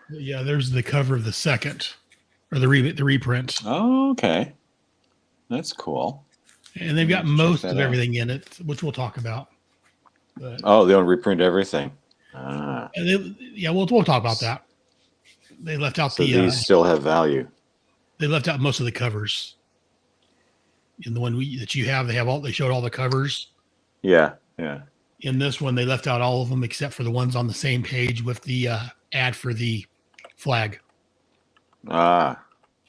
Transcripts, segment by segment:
Yeah, there's the cover of the second, or the reprint, Oh, okay. That's cool. and they've I'm gonna got have to check most that of out. everything in it, which we'll talk about. But Oh, they don't reprint everything. Ah, yeah, we'll talk about that. They left out so these still have value. they left out most of the covers in the one that you have. They showed all the covers. Yeah, yeah. In this one, they left out all of them except for the ones on the same page with the ad for the flag. Ah,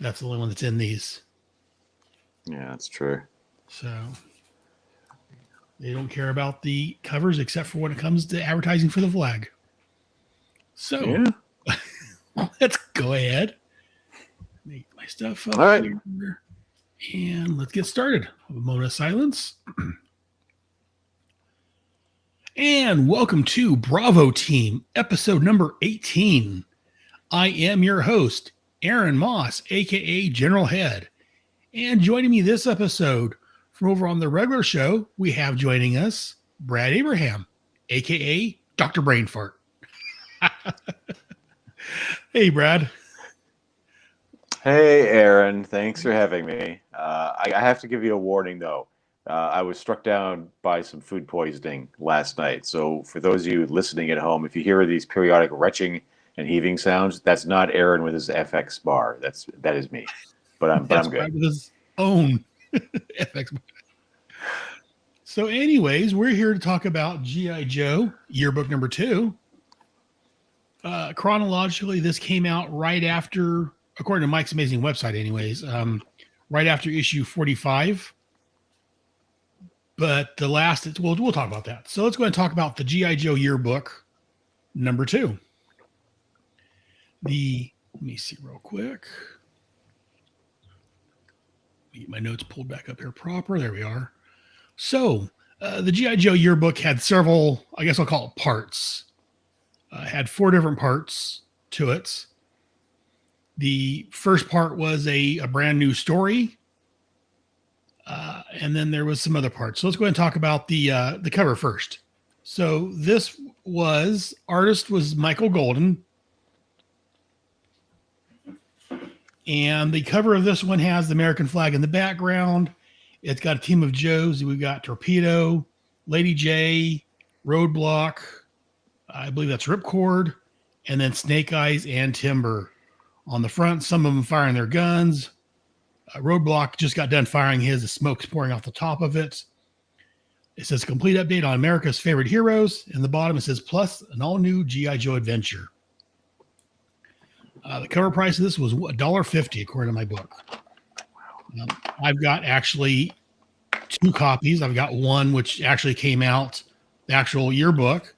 That's the only one that's in these. yeah, that's true. So they don't care about the covers except for when it comes to advertising for the flag. So Yeah. let's go ahead, make my stuff up All right. here, and let's get started. A moment of silence. And welcome to Bravo Team, episode number 18. I am your host, Aaron Moss, aka General Head. And joining me this episode from over on the regular show, we have joining us Brad Abraham, aka Dr. Brainfart. Hey, Brad. Hey, Aaron. Thanks for having me. I have to give you a warning, though. I was struck down by some food poisoning last night. So, for those of you listening at home, if you hear these periodic retching and heaving sounds, that's not Aaron with his FX bar. That is me. But I'm That's good. Brad with his own FX. So, anyways, we're here to talk about G.I. Joe, yearbook number 2. Chronologically, this came out right after, according to Mike's amazing website, anyways, right after issue 45. But the last, we'll talk about that. So let's go ahead and talk about the G.I. Joe yearbook number 2. Let me see real quick. Let me get my notes pulled back up here proper. There we are. So the G.I. Joe yearbook had several, I guess I'll call it parts. Had 4 different parts to it. The first part was a brand new story. And then there was some other parts. So let's go ahead and talk about the cover first. So this artist was Michael Golden. And the cover of this one has the American flag in the background. It's got a team of Joes. We've got Torpedo, Lady J, Roadblock, I believe that's Ripcord, and then Snake Eyes and Timber on the front. Some of them firing their guns. Roadblock just got done firing his. The smoke's pouring off the top of it. It says complete update on America's favorite heroes. In the bottom, it says plus an all-new G.I. Joe adventure. The cover price of this was $1.50 according to my book. I've got actually 2 copies. I've got one which actually came out, the actual yearbook.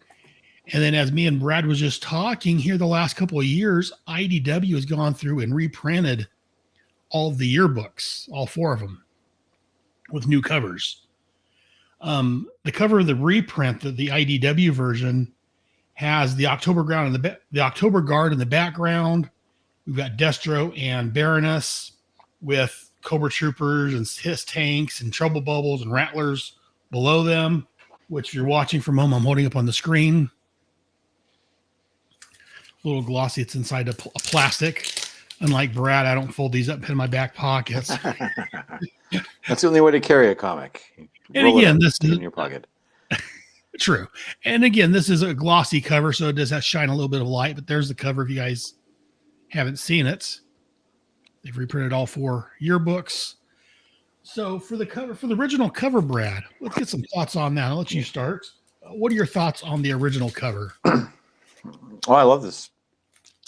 And then as me and Brad was just talking here the last couple of years, IDW has gone through and reprinted all of the yearbooks, all 4 of them, with new covers. The cover of the reprint, the IDW version, has the October Guard in the background. We've got Destro and Baroness with Cobra Troopers and his tanks and Trouble Bubbles and Rattlers below them, which if you're watching from home, I'm holding up on the screen. A little glossy. It's inside a plastic. Unlike Brad, I don't fold these up in my back pockets. That's the only way to carry a comic. And again, this is in your pocket. True. And again, this is a glossy cover, so it does have shine a little bit of light. But there's the cover if you guys haven't seen it. They've reprinted all 4 yearbooks. So for the original cover, Brad, let's get some thoughts on that. I'll let you start. What are your thoughts on the original cover? Oh, I love this.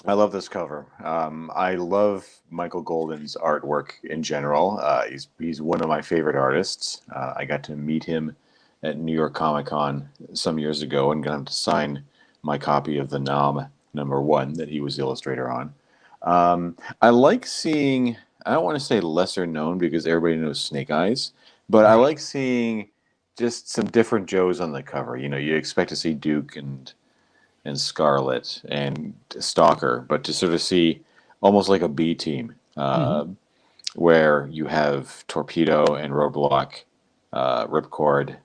I love this cover. I love Michael Golden's artwork in general. He's one of my favorite artists. I got to meet him at New York Comic Con some years ago and got him to sign my copy of the Nom #1 that he was the illustrator on. I like seeing, I don't want to say lesser known because everybody knows Snake Eyes, but I like seeing just some different Joes on the cover. You know, you expect to see Duke and Scarlet and Stalker, but to sort of see almost like a B team, where you have Torpedo and Roadblock, Ripcord,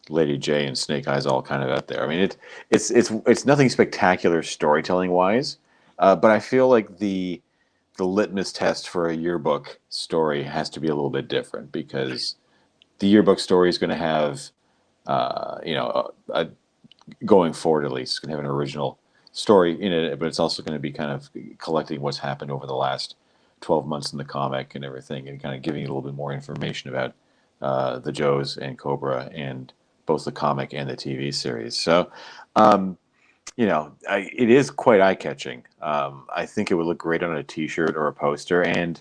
Lady J, and Snake Eyes all kind of out there. I mean, it's nothing spectacular storytelling wise, But I feel like the litmus test for a yearbook story has to be a little bit different, because the yearbook story is going to have, going forward at least, it's going to have an original story in it, but it's also going to be kind of collecting what's happened over the last 12 months in the comic and everything, and kind of giving you a little bit more information about the Joes and Cobra and both the comic and the TV series. So, it is quite eye-catching. I think it would look great on a T-shirt or a poster, and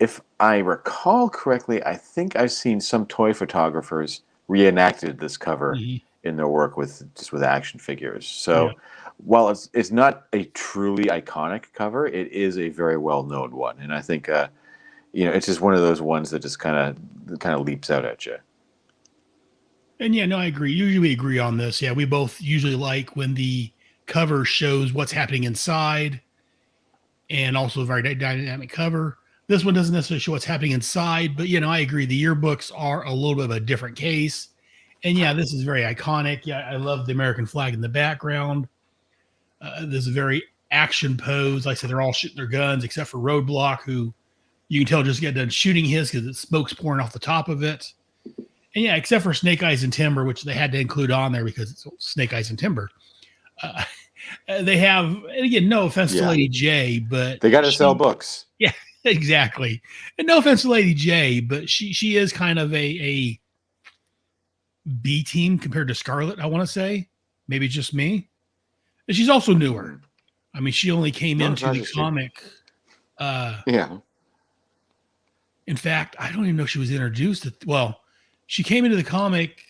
if I recall correctly, I think I've seen some toy photographers reenacted this cover Mhm. in their work with action figures. Yeah. So while it's not a truly iconic cover, it is a very well known one, and I think it's just one of those ones that just kind of leaps out at you. And yeah, no, I agree. Usually we agree on this. Yeah, we both usually like when the cover shows what's happening inside, and also a very dynamic cover. This one doesn't necessarily show what's happening inside, but I agree. The yearbooks are a little bit of a different case. And yeah, this is very iconic. Yeah, I love the American flag in the background. This is very action pose. Like I said, they're all shooting their guns except for Roadblock, who you can tell just get done shooting his because the smoke's pouring off the top of it. And yeah, except for Snake Eyes and Timber, which they had to include on there because it's Snake Eyes and Timber. Uh, they have, and again, no offense to Lady J, but they got to sell books. Yeah, exactly. And no offense to Lady J, but she is kind of a B team compared to Scarlet, I want to say. Maybe just me. And she's also newer. I mean, she only came into the comic. Yeah. In fact, I don't even know if she was introduced. She came into the comic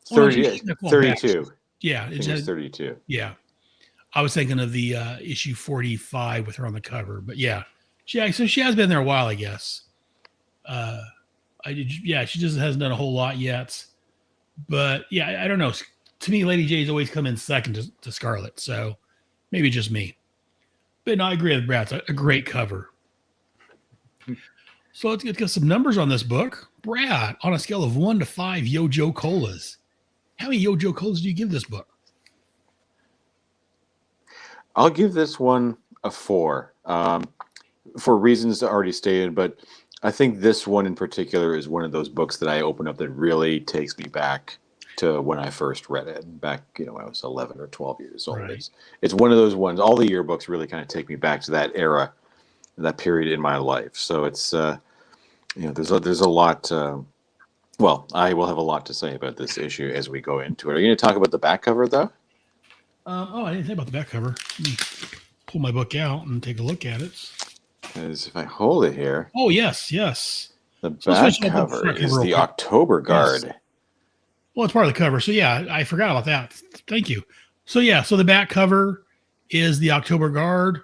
32. Yeah, I think it was 32. Yeah, I was thinking of the issue 45 with her on the cover, but yeah, so she has been there a while, I guess. She just hasn't done a whole lot yet, but yeah, I don't know. To me, Lady J's always come in second to Scarlet, so maybe just me. But no, I agree with Brad. It's a great cover. So let's get some numbers on this book. Brad, on a scale of 1 to 5 Yo-Jo Colas, how many Yo-Jo Colas do you give this book? I'll give this one a 4, for reasons already stated, but I think this one in particular is one of those books that I open up that really takes me back to when I first read it, back when I was 11 or 12 years old. Right. It's one of those ones. All the yearbooks really kind of take me back to that era, that period in my life. So it's there's a lot. I will have a lot to say about this issue as we go into it. Are you going to talk about the back cover though? I didn't think about the back cover. Let me pull my book out and take a look at it. Because if I hold it here. Oh, yes. The back cover is the October Guard. Yes. Well, it's part of the cover. So, yeah, I forgot about that. Thank you. So, yeah, the back cover is the October Guard.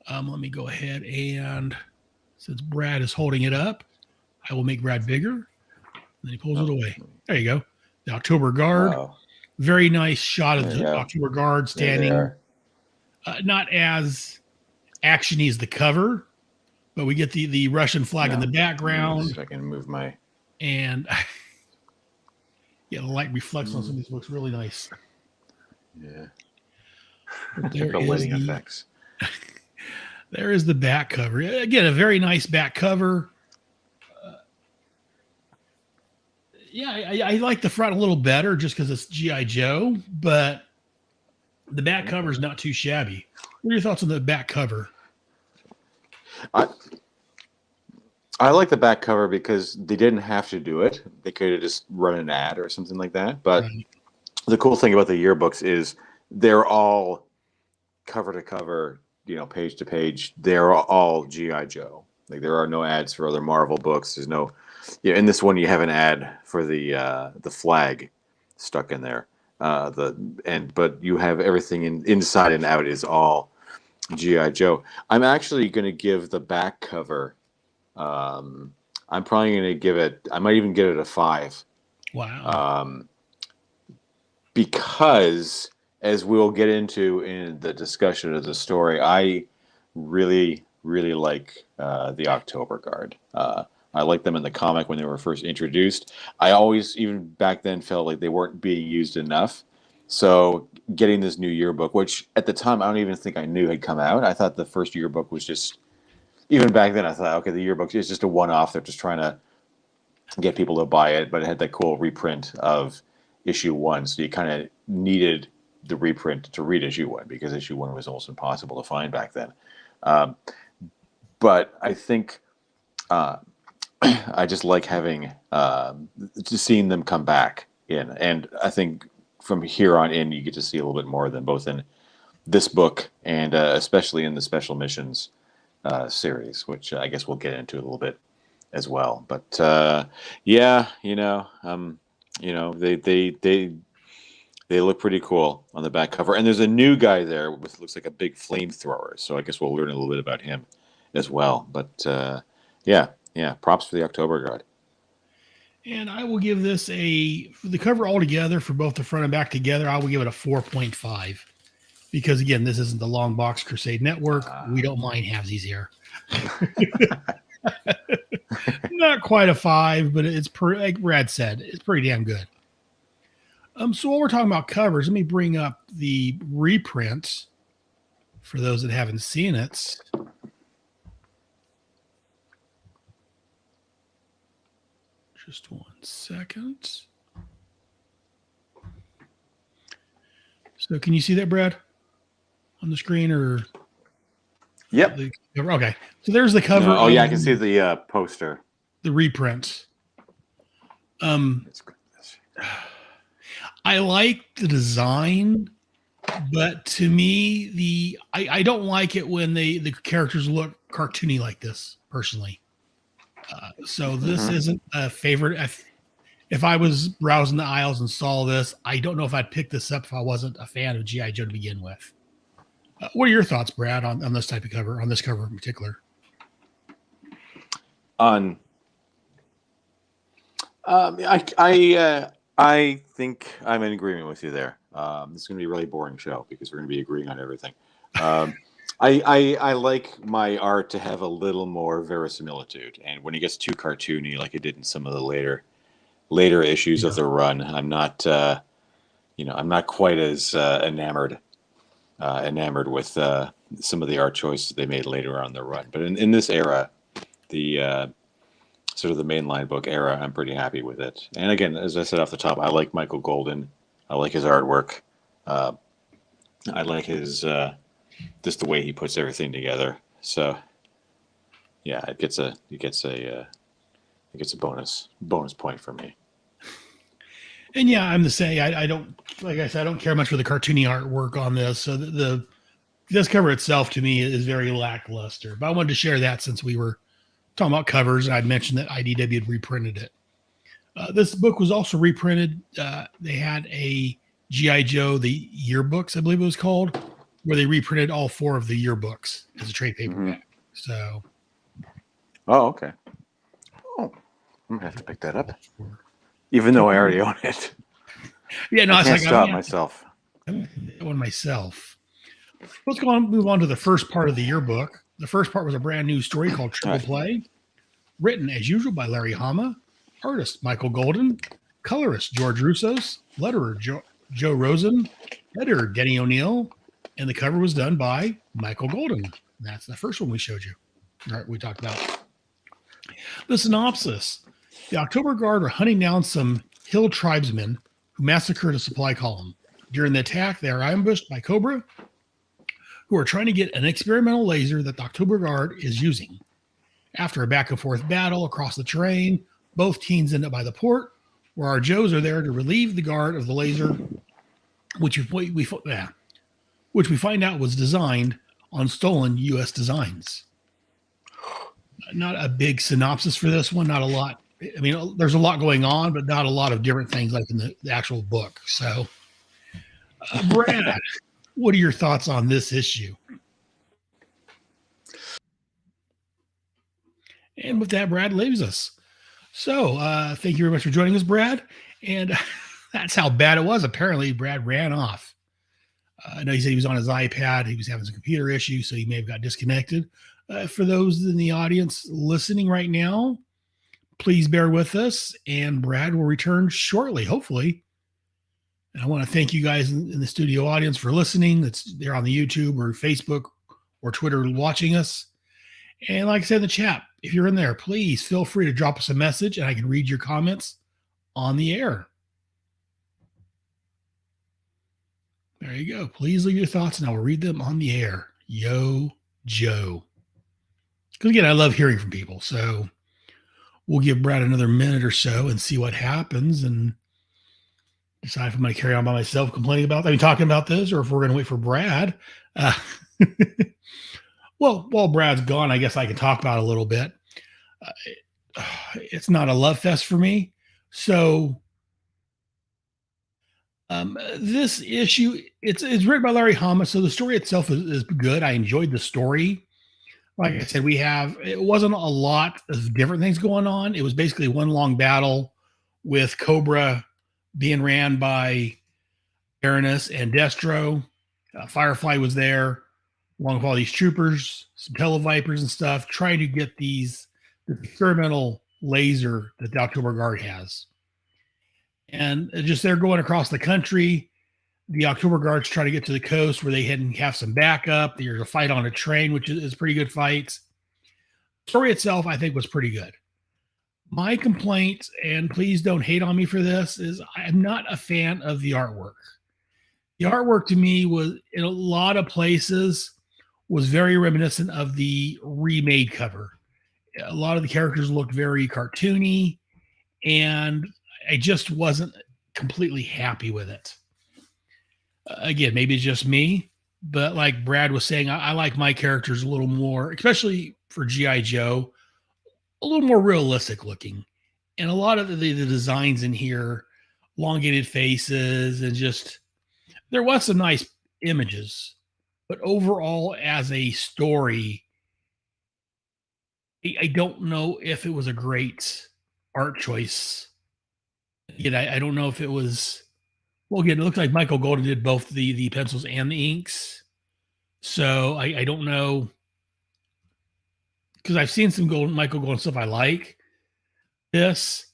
Let me go ahead and, since Brad is holding it up, I will make Brad bigger. And then he pulls it away. There you go. The October Guard. Wow. Very nice shot of the October Guard standing. Not as actiony as the cover, but we get the Russian flag in the background. If I can move my... And the light reflects on some of these books. Really nice. Yeah. There the lighting effects. There is the back cover. Again, a very nice back cover. I like the front a little better just because it's G.I. Joe, but the back cover is not too shabby. What are your thoughts on the back cover? I like the back cover because they didn't have to do it. They could have just run an ad or something like that. But the cool thing about the yearbooks is they're all cover to cover, page to page. They're all G.I. Joe. Like there are no ads for other Marvel books. There's no... in this one you have an ad for the flag stuck in there. But you have everything inside and out is all G.I. Joe. I'm actually going to give the back cover. I'm probably going to give it. I might even give it a 5. Wow. Because as we'll get into in the discussion of the story, I really, really like the October Guard. I liked them in the comic when they were first introduced. I always, even back then, felt like they weren't being used enough. So getting this new yearbook, which at the time I don't even think I knew had come out. I thought the first yearbook was just, even back then I thought, okay, the yearbook is just a one-off. They're just trying to get people to buy it, but it had that cool reprint of issue 1. So you kind of needed the reprint to read issue 1 because issue 1 was almost impossible to find back then. But I think I just like having just seeing them come back in, and I think from here on in you get to see a little bit more of them, both in this book and especially in the Special Missions series, which I guess we'll get into a little bit as well. But yeah, they look pretty cool on the back cover, and there's a new guy there with looks like a big flamethrower. So I guess we'll learn a little bit about him as well. But yeah, props for the October Guard. And I will give this for the cover altogether for both the front and back together, I will give it a 4.5. Because again, this isn't the Long Box Crusade Network. We don't mind halvesies here. Not quite a 5, but it's like Brad said, it's pretty damn good. So while we're talking about covers, let me bring up the reprints for those that haven't seen it. Just 1 second. So can you see that, Brad, on the screen? Or Yep. Okay. So there's the cover. Oh yeah, I can see the poster. The reprints. I like the design, but to me, I don't like it when the characters look cartoony like this, personally. So this isn't a favorite. If I was browsing the aisles and saw this, I don't know if I'd pick this up if I wasn't a fan of G.I. Joe to begin with. What are your thoughts, Brad, on this type of cover, on this cover in particular? I think I'm in agreement with you there. This is going to be a really boring show because we're going to be agreeing on everything. I like my art to have a little more verisimilitude, and when it gets too cartoony, like it did in some of the later issues of the run, I'm not quite as enamored with some of the art choices they made later on in the run. But in this era, the sort of the mainline book era, I'm pretty happy with it. And again, as I said off the top, I like Michael Golden. I like his artwork. I like his just the way he puts everything together. So yeah, it gets a bonus point for me. And yeah, I'm the same. I don't, like I said, I don't care much for the cartoony artwork on this. So this cover itself to me is very lackluster. But I wanted to share that since we were talking about covers, and I'd mentioned that IDW had reprinted it. This book was also reprinted. They had a G.I. Joe, the yearbooks, I believe it was called, where they reprinted all 4 of the yearbooks as a trade paperback. So. Oh, okay. Oh, I'm gonna have to pick that up, even though I already own it. Yeah, no, I can't stop myself. One myself. Let's move on to the first part of the yearbook. The first part was a brand new story called Triple Play, written as usual by Larry Hama, artist Michael Golden, colorist George Russos, letterer Joe Rosen, editor Denny O'Neil, and the cover was done by Michael Golden. That's the first one we showed you. All right, we talked about. The synopsis: the October Guard are hunting down some hill tribesmen who massacred a supply column. During the attack, they are ambushed by Cobra, who are trying to get an experimental laser that the October Guard is using. After a back-and-forth battle across the terrain, both teams end up by the port, where our Joes are there to relieve the Guard of the laser, which we find out was designed on stolen U.S. designs. Not a big synopsis for this one. Not a lot. I mean, there's a lot going on, but not a lot of different things like in the actual book. So, Brad, what are your thoughts on this issue? And with that, Brad leaves us. So thank you very much for joining us, Brad. And that's how bad it was. Apparently, Brad ran off. I know he said he was on his iPad. He was having some computer issues, so he may have got disconnected. For those in the audience listening right now, please bear with us. And Brad will return shortly, hopefully. And I want to thank you guys in the studio audience for listening. That's there on the YouTube or Facebook or Twitter watching us. And like I said in the chat, if you're in there, please feel free to drop us a message and I can read your comments on the air. There you go. Please leave your thoughts and I will read them on the air. Yo, Joe. Because again, I love hearing from people. So we'll give Brad another minute or so and see what happens and decide if I'm going to carry on by myself talking about this, or if we're going to wait for Brad. Well, while Brad's gone, I guess I can talk about it a little bit. It's not a love fest for me. So this issue, it's written by Larry Hama. So the story itself is good. I enjoyed the story. Like I said, it wasn't a lot of different things going on. It was basically one long battle with Cobra being ran by Baroness and Destro. Firefly was there, along with all these troopers, some televipers and stuff, trying to get the experimental laser that the October Guard has. And just they're going across the country. The October Guards try to get to the coast where they have some backup. There's a fight on a train, which is pretty good fights. The story itself, I think, was pretty good. My complaint, and please don't hate on me for this, is I'm not a fan of the artwork. The artwork to me was, in a lot of places, was very reminiscent of the remade cover. A lot of the characters looked very cartoony, and I just wasn't completely happy with it. Again, maybe it's just me, but like Brad was saying, I like my characters a little more, especially for G.I. Joe, a little more realistic looking. And a lot of the designs in here, elongated faces, and just, there was some nice images. But overall, as a story, I don't know if it was a great art choice. Again, I don't know if it was. Well, again, it looks like Michael Golden did both the pencils and the inks. So I don't know. Because I've seen some Michael Golden stuff I like. This,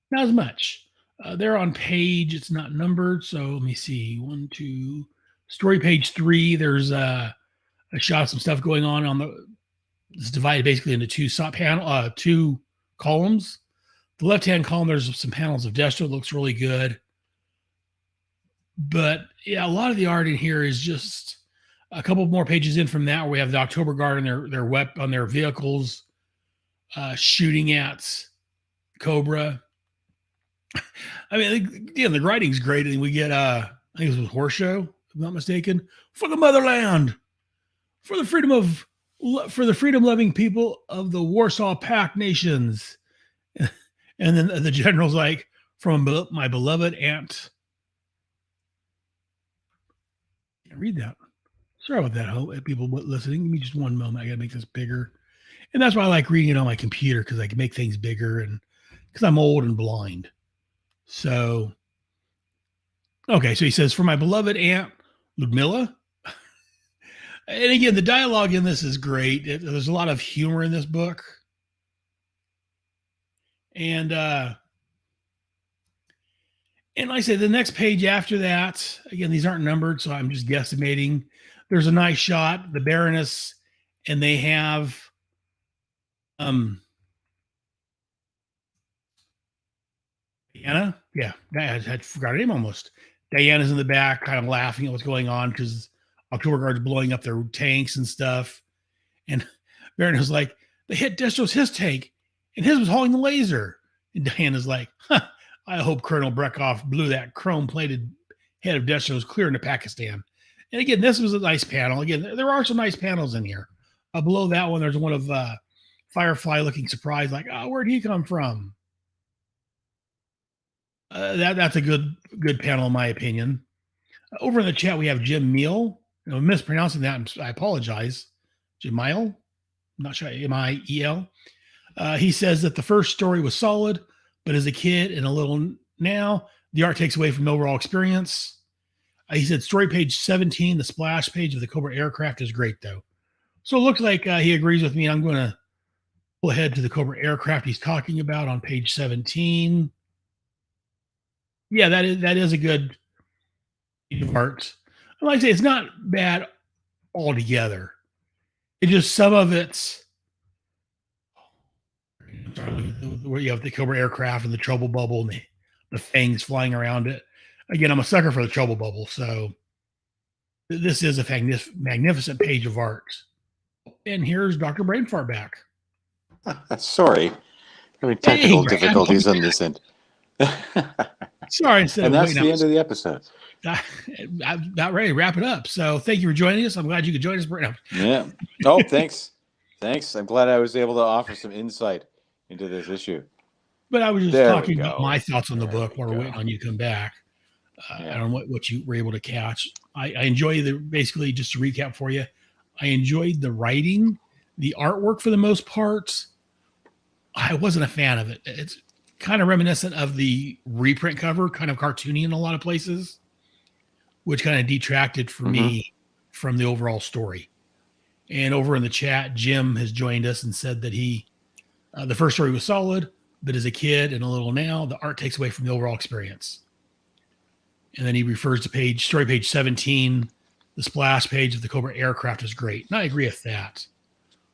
not as much. They're on page, it's not numbered. So let me see. 1, 2, story page 3. There's a shot of some stuff going on it's divided basically into two columns. The left-hand column, there's some panels of Destro. It looks really good. But yeah, a lot of the art in here is just a couple more pages in from that, where we have the October Guard and their vehicles shooting at Cobra. I mean, again, the writing's great. And we get, I think it was Horse Show, if I'm not mistaken, for the motherland, for the freedom-loving people of the Warsaw Pact nations. And then the general's like, from my beloved aunt. Can't read that. Sorry about that, people listening. Give me just one moment. I got to make this bigger. And that's why I like reading it on my computer, because I can make things bigger, and because I'm old and blind. So, okay. So he says, for my beloved aunt, Ludmilla. And again, the dialogue in this is great. There's a lot of humor in this book. And like I say, the next page after that, again, these aren't numbered, so I'm just guesstimating. There's a nice shot, the Baroness, and they have Diana. Yeah, I forgot her name almost. Diana's in the back, kind of laughing at what's going on because October Guard's blowing up their tanks and stuff. And Baroness like, they hit Destro's his tank, and his was hauling the laser. And Diana's like, I hope Colonel Brekhoff blew that chrome-plated head of Destro's clear into Pakistan. And again, this was a nice panel. Again, there are some nice panels in here. Below that one, there's one of Firefly looking surprised, like, oh, where'd he come from? That's a good panel, in my opinion. Over in the chat, we have Jim Meal. I'm mispronouncing that. I apologize. Jamiel? I'm not sure. M-I-E-L. He says that the first story was solid, but as a kid and a little now, the art takes away from the overall experience. He said story page 17, the splash page of the Cobra aircraft is great, though. So it looks like he agrees with me. I'm going to pull ahead to the Cobra aircraft he's talking about on page 17. Yeah, that is a good piece of art. Like I say, it's not bad altogether. It just some of it's where you have the Cobra aircraft and the trouble bubble and the fangs flying around it. Again, I'm a sucker for the trouble bubble, so this is a magnificent page of art. And here's Dr. Brainfart back. Sorry, having Hey, technical Brad. difficulties on this end. Sorry, instead And of that's waiting, the end of the episode. I'm about ready to wrap it up. So thank you for joining us. I'm glad you could join us, Brad. Yeah. Oh, thanks. Thanks. I'm glad I was able to offer some insight into this issue. But I was just There we talking about my go. thoughts on the There book we while we're go. waiting on you to come back. Yeah. I don't know what you were able to catch. I enjoy basically just to recap for you. I enjoyed the writing, the artwork for the most part. I wasn't a fan of it. It's kind of reminiscent of the reprint cover, kind of cartoony in a lot of places, which kind of detracted for me from the overall story. And over in the chat, Jim has joined us and said that the first story was solid, but as a kid and a little now, the art takes away from the overall experience. And then he refers to story page 17, the splash page of the Cobra aircraft is great. And I agree with that.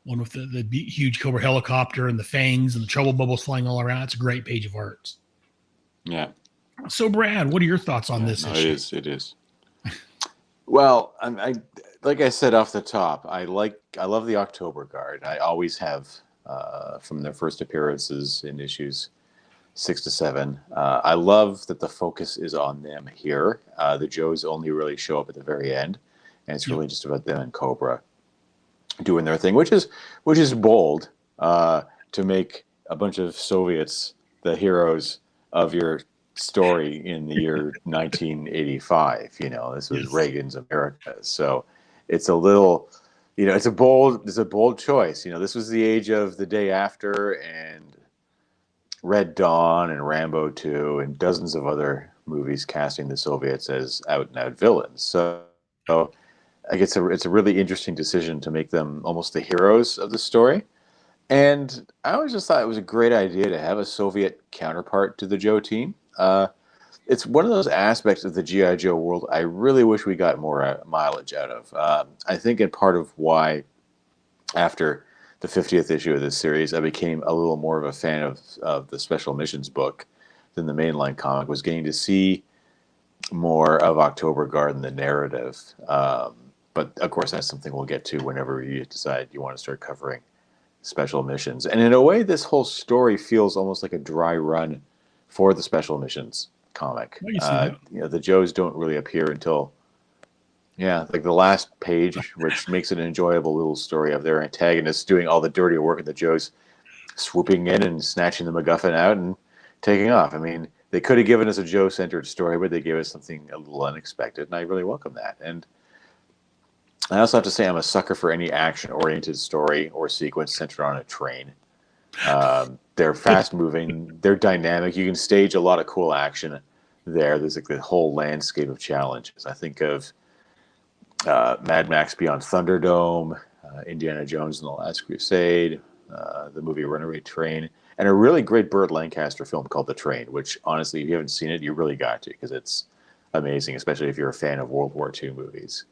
One with the huge Cobra helicopter and the fangs and the trouble bubbles flying all around. It's a great page of art. Yeah. So, Brad, what are your thoughts on this issue? It is. Well, I like I said off the top, I love the October Guard. I always have from their first appearances in issues 6 to 7. I love that the focus is on them here. The Joes only really show up at the very end, and it's really just about them and Cobra doing their thing, which is bold to make a bunch of Soviets the heroes of your story in the year 1985. This was Reagan's America, so it's a little, it's a bold choice. This was the age of The Day After and Red Dawn and Rambo 2 and dozens of other movies casting the Soviets as out and out villains. So I guess it's a really interesting decision to make them almost the heroes of the story. And I always just thought it was a great idea to have a Soviet counterpart to the Joe team. It's one of those aspects of the G.I. Joe world I really wish we got more mileage out of. I think in part of why after the 50th issue of this series, I became a little more of a fan of the Special Missions book than the mainline comic, was getting to see more of October Guard in the narrative. But of course, that's something we'll get to whenever you decide you want to start covering Special Missions. And in a way, this whole story feels almost like a dry run for the Special Missions comic. The Joes don't really appear until, like the last page, which makes it an enjoyable little story of their antagonists doing all the dirty work and the Joes swooping in and snatching the MacGuffin out and taking off. I mean, they could have given us a Joe-centered story, but they gave us something a little unexpected, and I really welcome that. And I also have to say I'm a sucker for any action-oriented story or sequence centered on a train. They're fast-moving. They're dynamic. You can stage a lot of cool action there. There's like the whole landscape of challenges. I think of Mad Max Beyond Thunderdome, Indiana Jones and the Last Crusade, the movie Runaway Train, and a really great Burt Lancaster film called The Train, which honestly, if you haven't seen it, you really got to, because it's amazing, especially if you're a fan of World War II movies.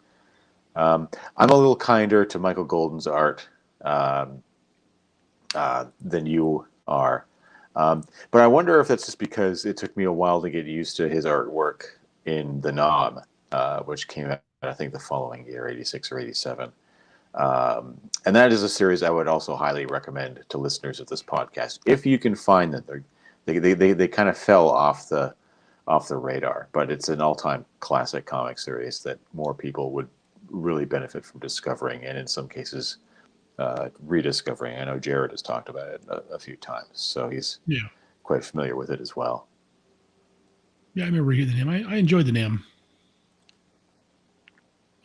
I'm a little kinder to Michael Golden's art than you are. But I wonder if that's just because it took me a while to get used to his artwork in The Knob, which came out, I think, the following year, 86 or 87. And that is a series I would also highly recommend to listeners of this podcast, if you can find them. They kind of fell off the radar, but it's an all-time classic comic series that more people would really benefit from discovering, and in some cases rediscovering. I know Jared has talked about it a few times, so he's quite familiar with it as well. Yeah, I remember hearing the name. I enjoyed the name.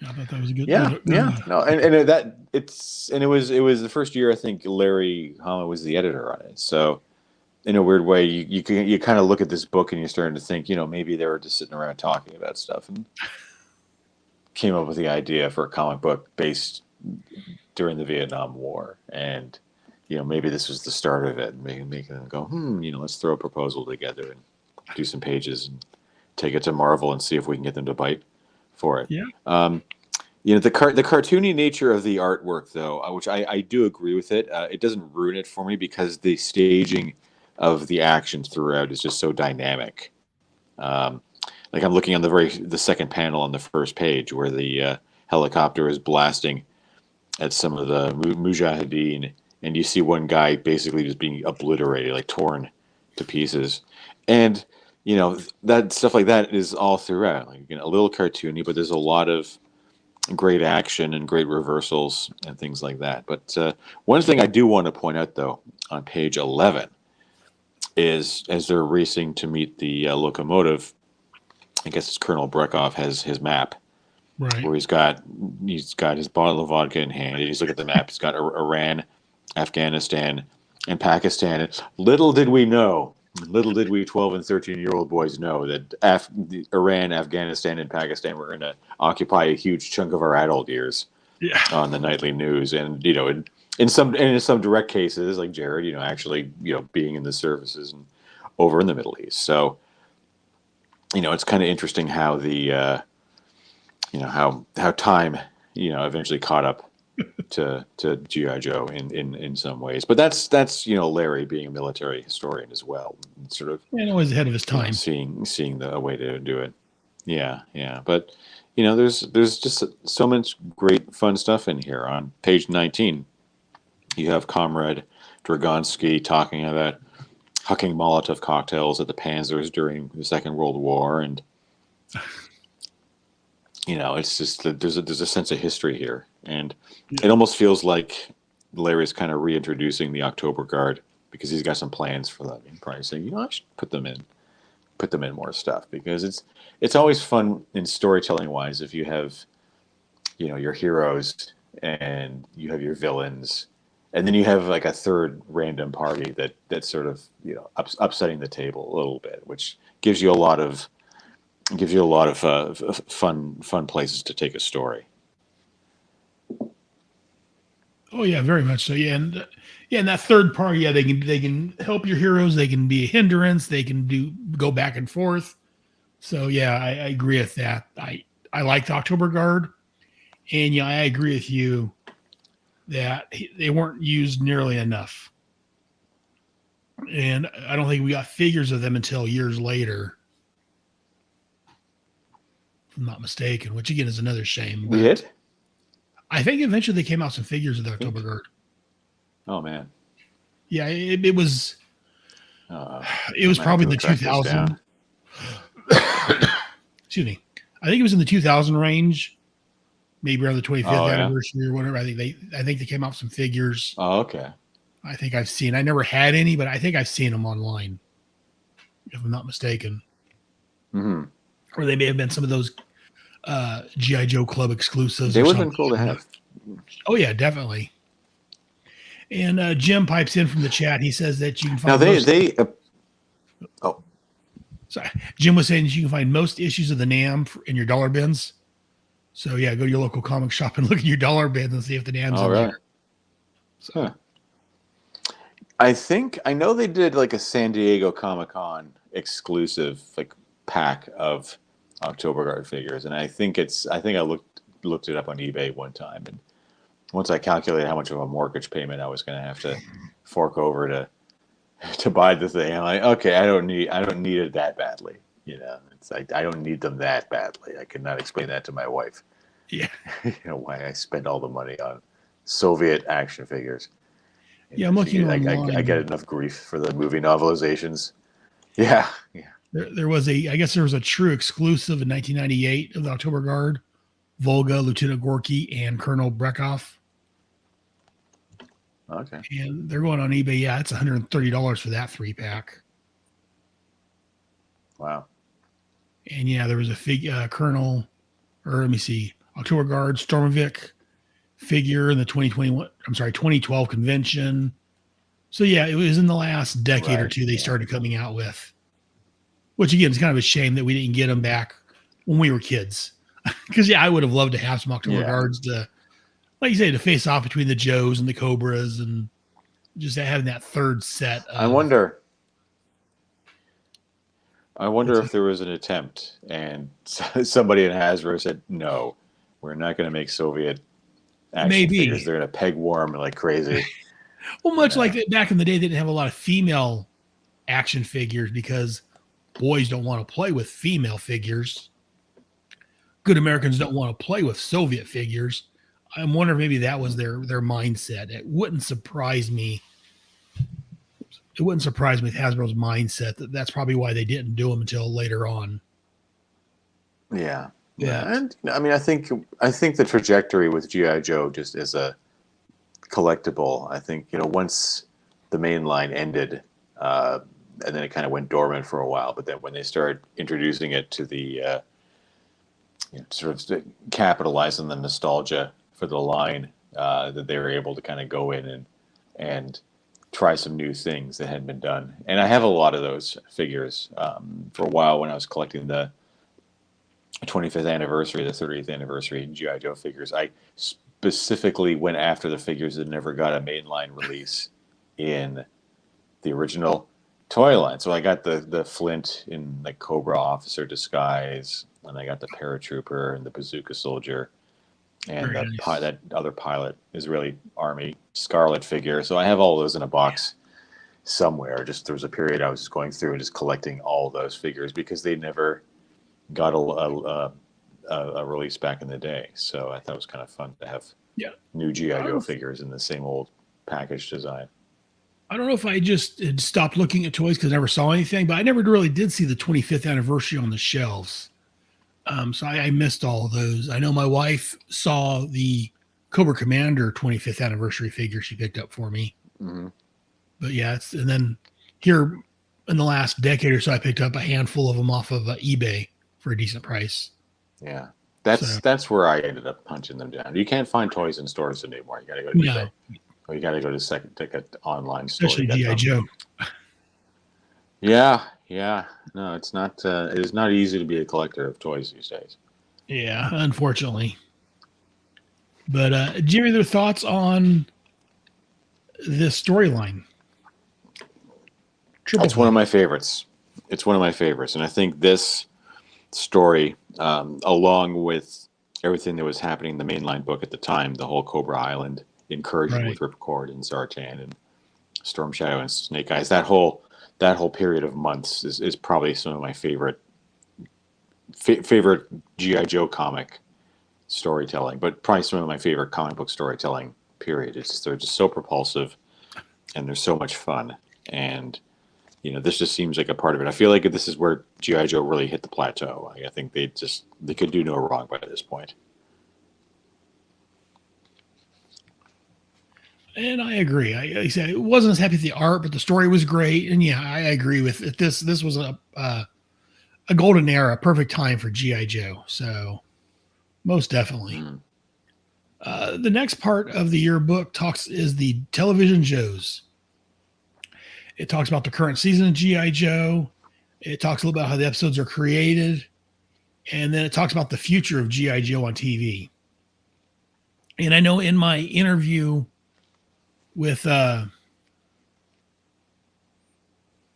I thought that was a good. No, and that it was the first year I think Larry Hama was the editor on it. So in a weird way, you kind of look at this book and you're starting to think, maybe they were just sitting around talking about stuff and came up with the idea for a comic book based during the Vietnam War, and maybe this was the start of it, making them go, let's throw a proposal together and do some pages and take it to Marvel and see if we can get them to bite for it. Yeah. The cartoony nature of the artwork, though, which I do agree with it. It doesn't ruin it for me because the staging of the actions throughout is just so dynamic. Like I'm looking on the second panel on the first page where the helicopter is blasting at some of the mujahideen, and you see one guy basically just being obliterated, like torn to pieces, and that stuff like that is all throughout, like a little cartoony, but there's a lot of great action and great reversals and things like that. But one thing I do want to point out, though, on page 11 is as they're racing to meet the locomotive, I guess it's Colonel Breckhoff has his map, Right. where he's got his bottle of vodka in hand, and he's looking at the map. He's got Iran, Afghanistan, and Pakistan. And little did we 12 and 13-year-old boys know that Iran, Afghanistan, and Pakistan were going to occupy a huge chunk of our adult years on the nightly news. And in some direct cases, like Jared, actually being in the services and over in the Middle East. So it's kind of interesting how the how time eventually caught up to G.I. Joe in some ways. But that's Larry being a military historian as well, sort of, and always ahead of his time, seeing the way to do it. Yeah. But there's just so much great fun stuff in here. On page 19, you have Comrade Dragonsky talking about hucking Molotov cocktails at the Panzers during the Second World War, and it's just that there's a sense of history here, and it almost feels like Larry's kind of reintroducing the October Guard because he's got some plans for them, and probably saying, I should put them in more stuff, because it's always fun in storytelling wise if you have your heroes and you have your villains, and then you have like a third random party that's sort of upsetting the table a little bit, which gives you a lot of fun places to take a story. Oh yeah, very much so. Yeah, and that third party, they can help your heroes. They can be a hindrance. They can go back and forth. So yeah, I agree with that. I like the October Guard, and I agree with you that they weren't used nearly enough. And I don't think we got figures of them until years later, if I'm not mistaken, which again is another shame. We did? I think eventually they came out some figures of the October Guard. Oh man. Yeah, it was probably the 2000. Excuse me. I think it was in the 2000 range, maybe around the 25th anniversary or whatever. I think they came out with some figures. Oh, okay. I think I've seen. I never had any, but I think I've seen them online, if I'm not mistaken. Mm-hmm. Or they may have been some of those G.I. Joe Club exclusives. They would have been cool to have. Oh yeah, definitely. And Jim pipes in from the chat. He says that you can find Sorry, Jim was saying you can find most issues of the NAM in your dollar bins. So yeah, go to your local comic shop and look at your dollar bins and see if the NAM's in there. So. I know they did like a San Diego Comic-Con exclusive pack of October Guard figures, and I think I looked it up on eBay one time, and once I calculated how much of a mortgage payment I was going to have to fork over to buy the thing, I'm like, okay, I don't need it that badly. It's like I don't need them that badly. I could not explain that to my wife. Yeah. Why I spend all the money on Soviet action figures. Yeah, I'm looking online. I get enough grief for the movie novelizations. Yeah. There was a true exclusive in 1998 of the October Guard, Volga, Lieutenant Gorky, and Colonel Breckhoff. Okay. And they're going on eBay. Yeah, it's $130 for that 3-pack. Wow. And yeah, there was a Colonel, or let me see, October Guard, Stormovik figure in the 2012 convention. So yeah, it was in the last decade or two they started coming out with. Which again is kind of a shame that we didn't get them back when we were kids. Because I would have loved to have some October Guards to, like you say, to face off between the Joes and the Cobras, and just having that third set. I wonder I wonder It's if there was an attempt and somebody in Hasbro said, no, we're not going to make Soviet action figures. maybe. They're going to peg warm like crazy. Well, much like Yeah. back in the day, they didn't have a lot of female action figures because boys don't want to play with female figures. Good Americans don't want to play with Soviet figures. I'm wondering if maybe that was their mindset. It wouldn't surprise me. It wouldn't surprise me with Hasbro's mindset that's probably why they didn't do them until later on. Yeah. Yeah. But And I mean, I think the trajectory with G.I. Joe just is a collectible. I think, once the main line ended, and then it kind of went dormant for a while, but then when they started introducing it to the, sort of capitalize on the nostalgia for the line, that they were able to kind of go in and try some new things that hadn't been done. And I have a lot of those figures. For a while when I was collecting the 25th anniversary, the 30th anniversary GI Joe figures, I specifically went after the figures that never got a mainline release in the original toy line. So I got the Flint in like Cobra Officer disguise, and I got the Paratrooper and the Bazooka Soldier, and very nice. that other pilot Israeli Army Scarlet figure. So I have all those in a box somewhere. Just there was a period I was just going through and just collecting all those figures because they never got a release back in the day. So I thought it was kind of fun to have Yeah. new GI I Joe don't, figures in the same old package design. I don't know if I just had stopped looking at toys because I never saw anything, but I never really did see the 25th anniversary on the shelves. So I missed all of those. I know my wife saw the Cobra Commander 25th anniversary figure she picked up for me. Mm-hmm. But yeah, and then here in the last decade or so, I picked up a handful of them off of eBay for a decent price. Yeah, So that's where I ended up punching them down. You can't find toys in stores anymore. You got to go to eBay, no, or you got to go to second ticket online store to especially get GI them. Joe. Yeah, yeah. No, it's not. It is not easy to be a collector of toys these days. Yeah, unfortunately. But do you have other thoughts on this storyline? Triple It's one of Threat. my favorites. It's one of my favorites, and I think this story, along with everything that was happening in the mainline book at the time, the whole Cobra Island incursion Right. with Ripcord and Zartan and Storm Shadow and Snake Eyes, that whole period of months is probably some of my favorite GI Joe comic storytelling, but probably some of my favorite comic book storytelling. Period. They're just so propulsive, and they're so much fun, and this just seems like a part of it. I feel like this is where GI Joe really hit the plateau. I think they could do no wrong by this point. And I agree. I said it wasn't as happy with the art, but the story was great. And yeah, I agree with it. This was a golden era, perfect time for GI Joe. So most definitely. Mm. The next part of the yearbook is the television Joes. It talks about the current season of GI Joe. It talks a little about how the episodes are created, and then it talks about the future of GI Joe on TV. And I know in my interview with my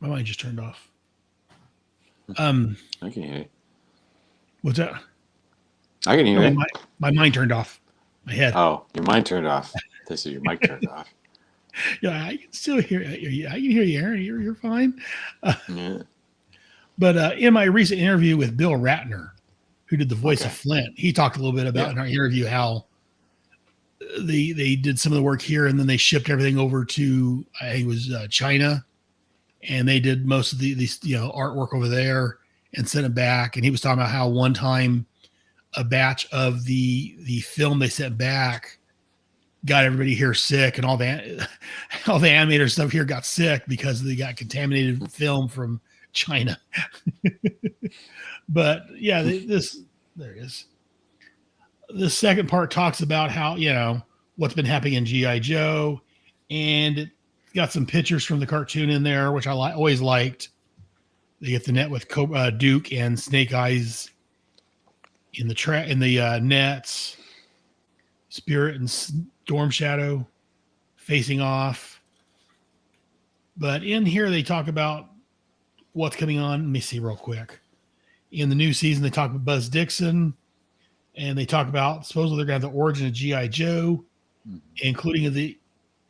mind just turned off. I can hear you. What's that? I can hear No, you. my mind turned off. My head. Oh, your mind turned off. This is your mic turned off. Yeah, I can still hear you. I can hear you, Aaron. You're fine. Yeah. But in my recent interview with Bill Ratner, who did the voice Okay. of Flint, he talked a little bit about in our interview how they did some of the work here and then they shipped everything over to I think it was China, and they did most of these artwork over there and sent it back. And he was talking about how one time a batch of the film they sent back got everybody here sick, and all the animator stuff here got sick because they got contaminated film from China. But yeah, there it is. The second part talks about how what's been happening in GI Joe, and it got some pictures from the cartoon in there, which I always liked. They get the net with Duke and Snake Eyes in the nets, Spirit and Storm Shadow facing off. But in here they talk about what's coming on. Let me see real quick. In the new season, they talk about Buzz Dixon, and they talk about supposedly they're going to have the origin of G.I. Joe, including the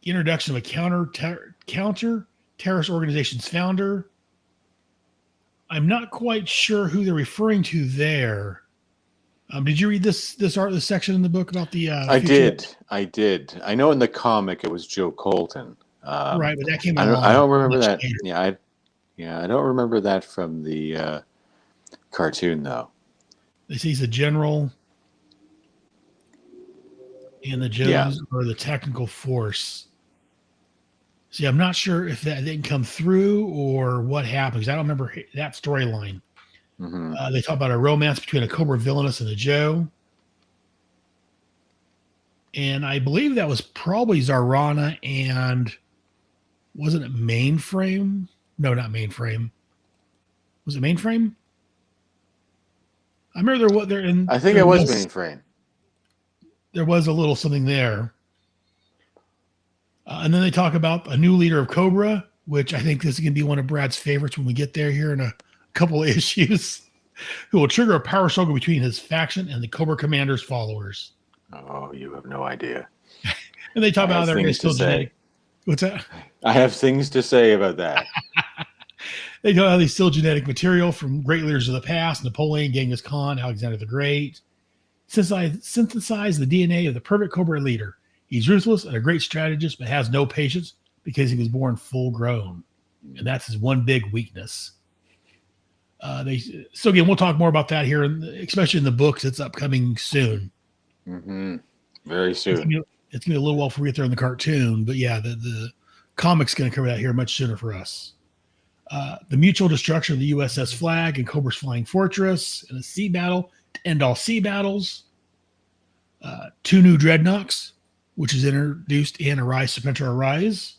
introduction of a counter terrorist organization's founder. I'm not quite sure who they're referring to there. Did you read this section in the book about the? I did. I know in the comic it was Joe Colton. Right, but that came I along. don't remember that. Later. I don't remember that from the cartoon though. They say he's a general, and the Joes are the technical force. See, I'm not sure if that didn't come through or what happened, because I don't remember that storyline. Mm-hmm. They talk about a romance between a Cobra villainous and a Joe. And I believe that was probably Zarana and wasn't it Mainframe? No, not Mainframe. Was it Mainframe? I remember I think it was Mainframe. There was a little something there. And then they talk about a new leader of Cobra, which I think this is going to be one of Brad's favorites when we get there here in a couple of issues, who will trigger a power struggle between his faction and the Cobra Commander's followers. Oh, you have no idea. And they talk about how they're going to steal genetic. What's that? I have things to say about that. They talk about how they steal genetic material from great leaders of the past: Napoleon, Genghis Khan, Alexander the Great. Synthesize the DNA of the perfect Cobra leader. He's ruthless and a great strategist, but has no patience because he was born full grown. And that's his one big weakness. So again, we'll talk more about that here, especially in the books. It's upcoming soon. Mm-hmm. Very soon. It's gonna be a little while before we get there in the cartoon, but yeah, the comic's gonna cover that here much sooner for us. The mutual destruction of the USS Flag and Cobra's Flying Fortress in a sea battle to end all sea battles. 2 new dreadnoughts, which is introduced in Arise, Serpentor Arise.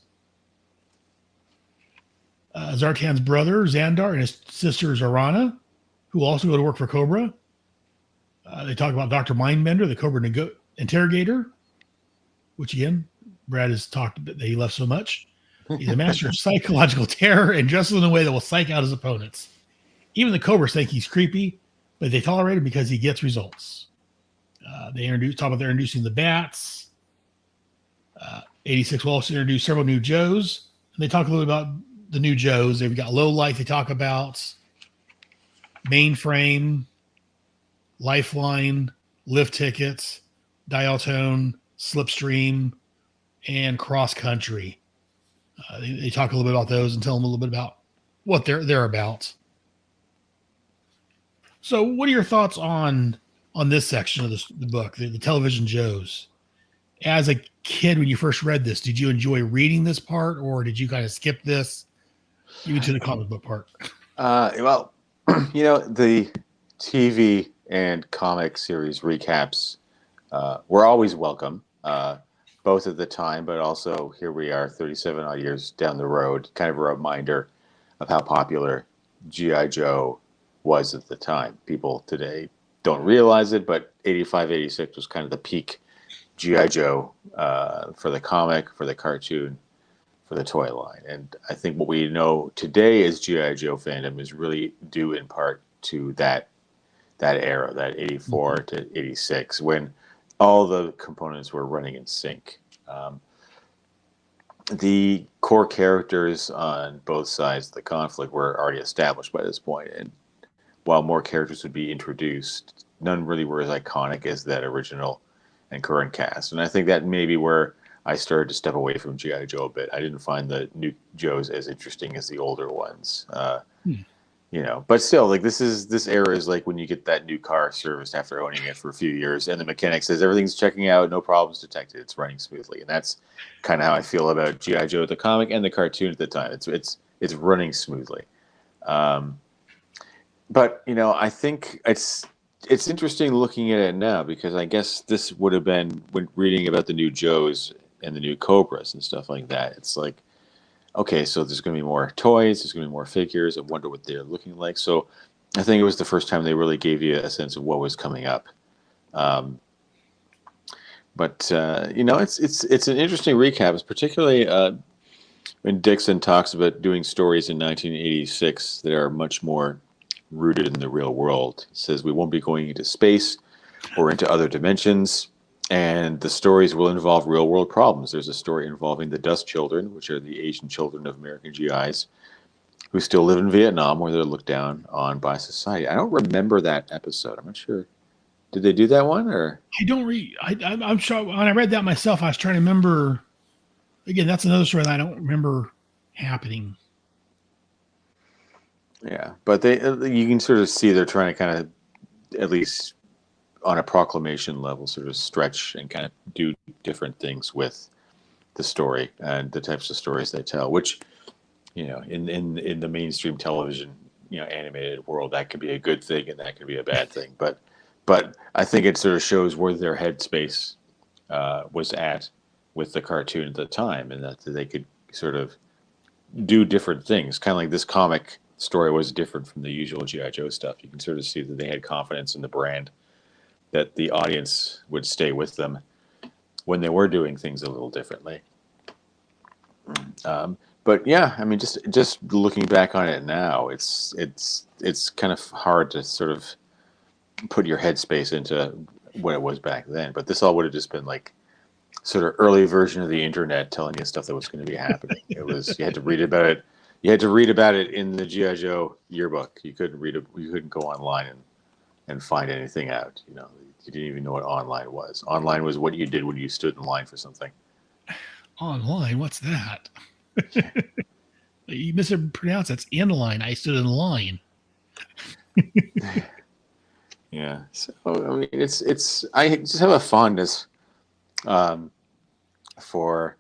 Zartan's brother, Xandar, and his sister, Zarana, who also go to work for Cobra. They talk about Dr. Mindbender, the Cobra interrogator, which again, Brad has talked that he loves so much. He's a master of psychological terror and dresses in a way that will psych out his opponents. Even the Cobras think he's creepy, but they tolerate him because he gets results. They talk about they're introducing the bats. 86 will also introduce several new Joes. And they talk a little about the new Joes. They've got Low Light. They talk about Mainframe, Lifeline, Lift Tickets, Dial Tone, Slipstream, and Cross Country. They talk a little bit about those and tell them a little bit about what they're about. So what are your thoughts on this section of the book, the television Joes? As a kid, when you first read this, did you enjoy reading this part, or did you kind of skip this even to the comic book part? Well, the TV and comic series recaps were always welcome, both at the time, but also here we are 37 odd years down the road, kind of a reminder of how popular G.I. Joe was at the time. People today don't realize it, but 85, 86 was kind of the peak G.I. Joe for the comic, for the cartoon, for the toy line. And I think what we know today as G.I. Joe fandom is really due in part to that era, that 84 to 86, when all the components were running in sync. The core characters on both sides of the conflict were already established by this point, and while more characters would be introduced, none really were as iconic as that original and current cast. And I think that may be where I started to step away from G.I. Joe a bit. I didn't find the new Joes as interesting as the older ones. But still, like this era is like when you get that new car serviced after owning it for a few years, and the mechanic says everything's checking out, no problems detected, it's running smoothly, and that's kind of how I feel about G.I. Joe, the comic and the cartoon at the time. It's running smoothly, but I think it's interesting looking at it now, because I guess this would have been when reading about the new Joes and the new Cobras and stuff like that. It's like, okay, so there's going to be more toys, there's going to be more figures. I wonder what they're looking like. So I think it was the first time they really gave you a sense of what was coming up. But it's an interesting recap. It's particularly When Dixon talks about doing stories in 1986 that are much more rooted in the real world, he says we won't be going into space or into other dimensions, and the stories will involve real world problems. There's a story involving the Dust Children, which are the Asian children of American GIs who still live in Vietnam, where they're looked down on by society. I don't remember that episode. I'm not sure. Did they do that one or? I don't read. I'm sure when I read that myself, I was trying to remember. Again, that's another story that I don't remember happening. Yeah, but you can sort of see they're trying to kind of, at least on a proclamation level, sort of stretch and kind of do different things with the story and the types of stories they tell, which, in the mainstream television, animated world, that could be a good thing and that could be a bad thing. But I think it sort of shows where their headspace was at with the cartoon at the time, and that they could sort of do different things. Kind of like this comic story was different from the usual G.I. Joe stuff. You can sort of see that they had confidence in the brand, that the audience would stay with them when they were doing things a little differently. But yeah, I mean, just looking back on it now, it's kind of hard to sort of put your headspace into what it was back then. But this all would have just been like sort of early version of the internet telling you stuff that was going to be happening. It was, you had to read about it. You had to read about it in the G.I. Joe yearbook. You couldn't read it. You couldn't go online and find anything out. You didn't even know what online was. Online was what you did when you stood in line for something. Online? What's that? You mispronounced. That's in line. I stood in line. Yeah. So I mean, it's. I just have a fondness for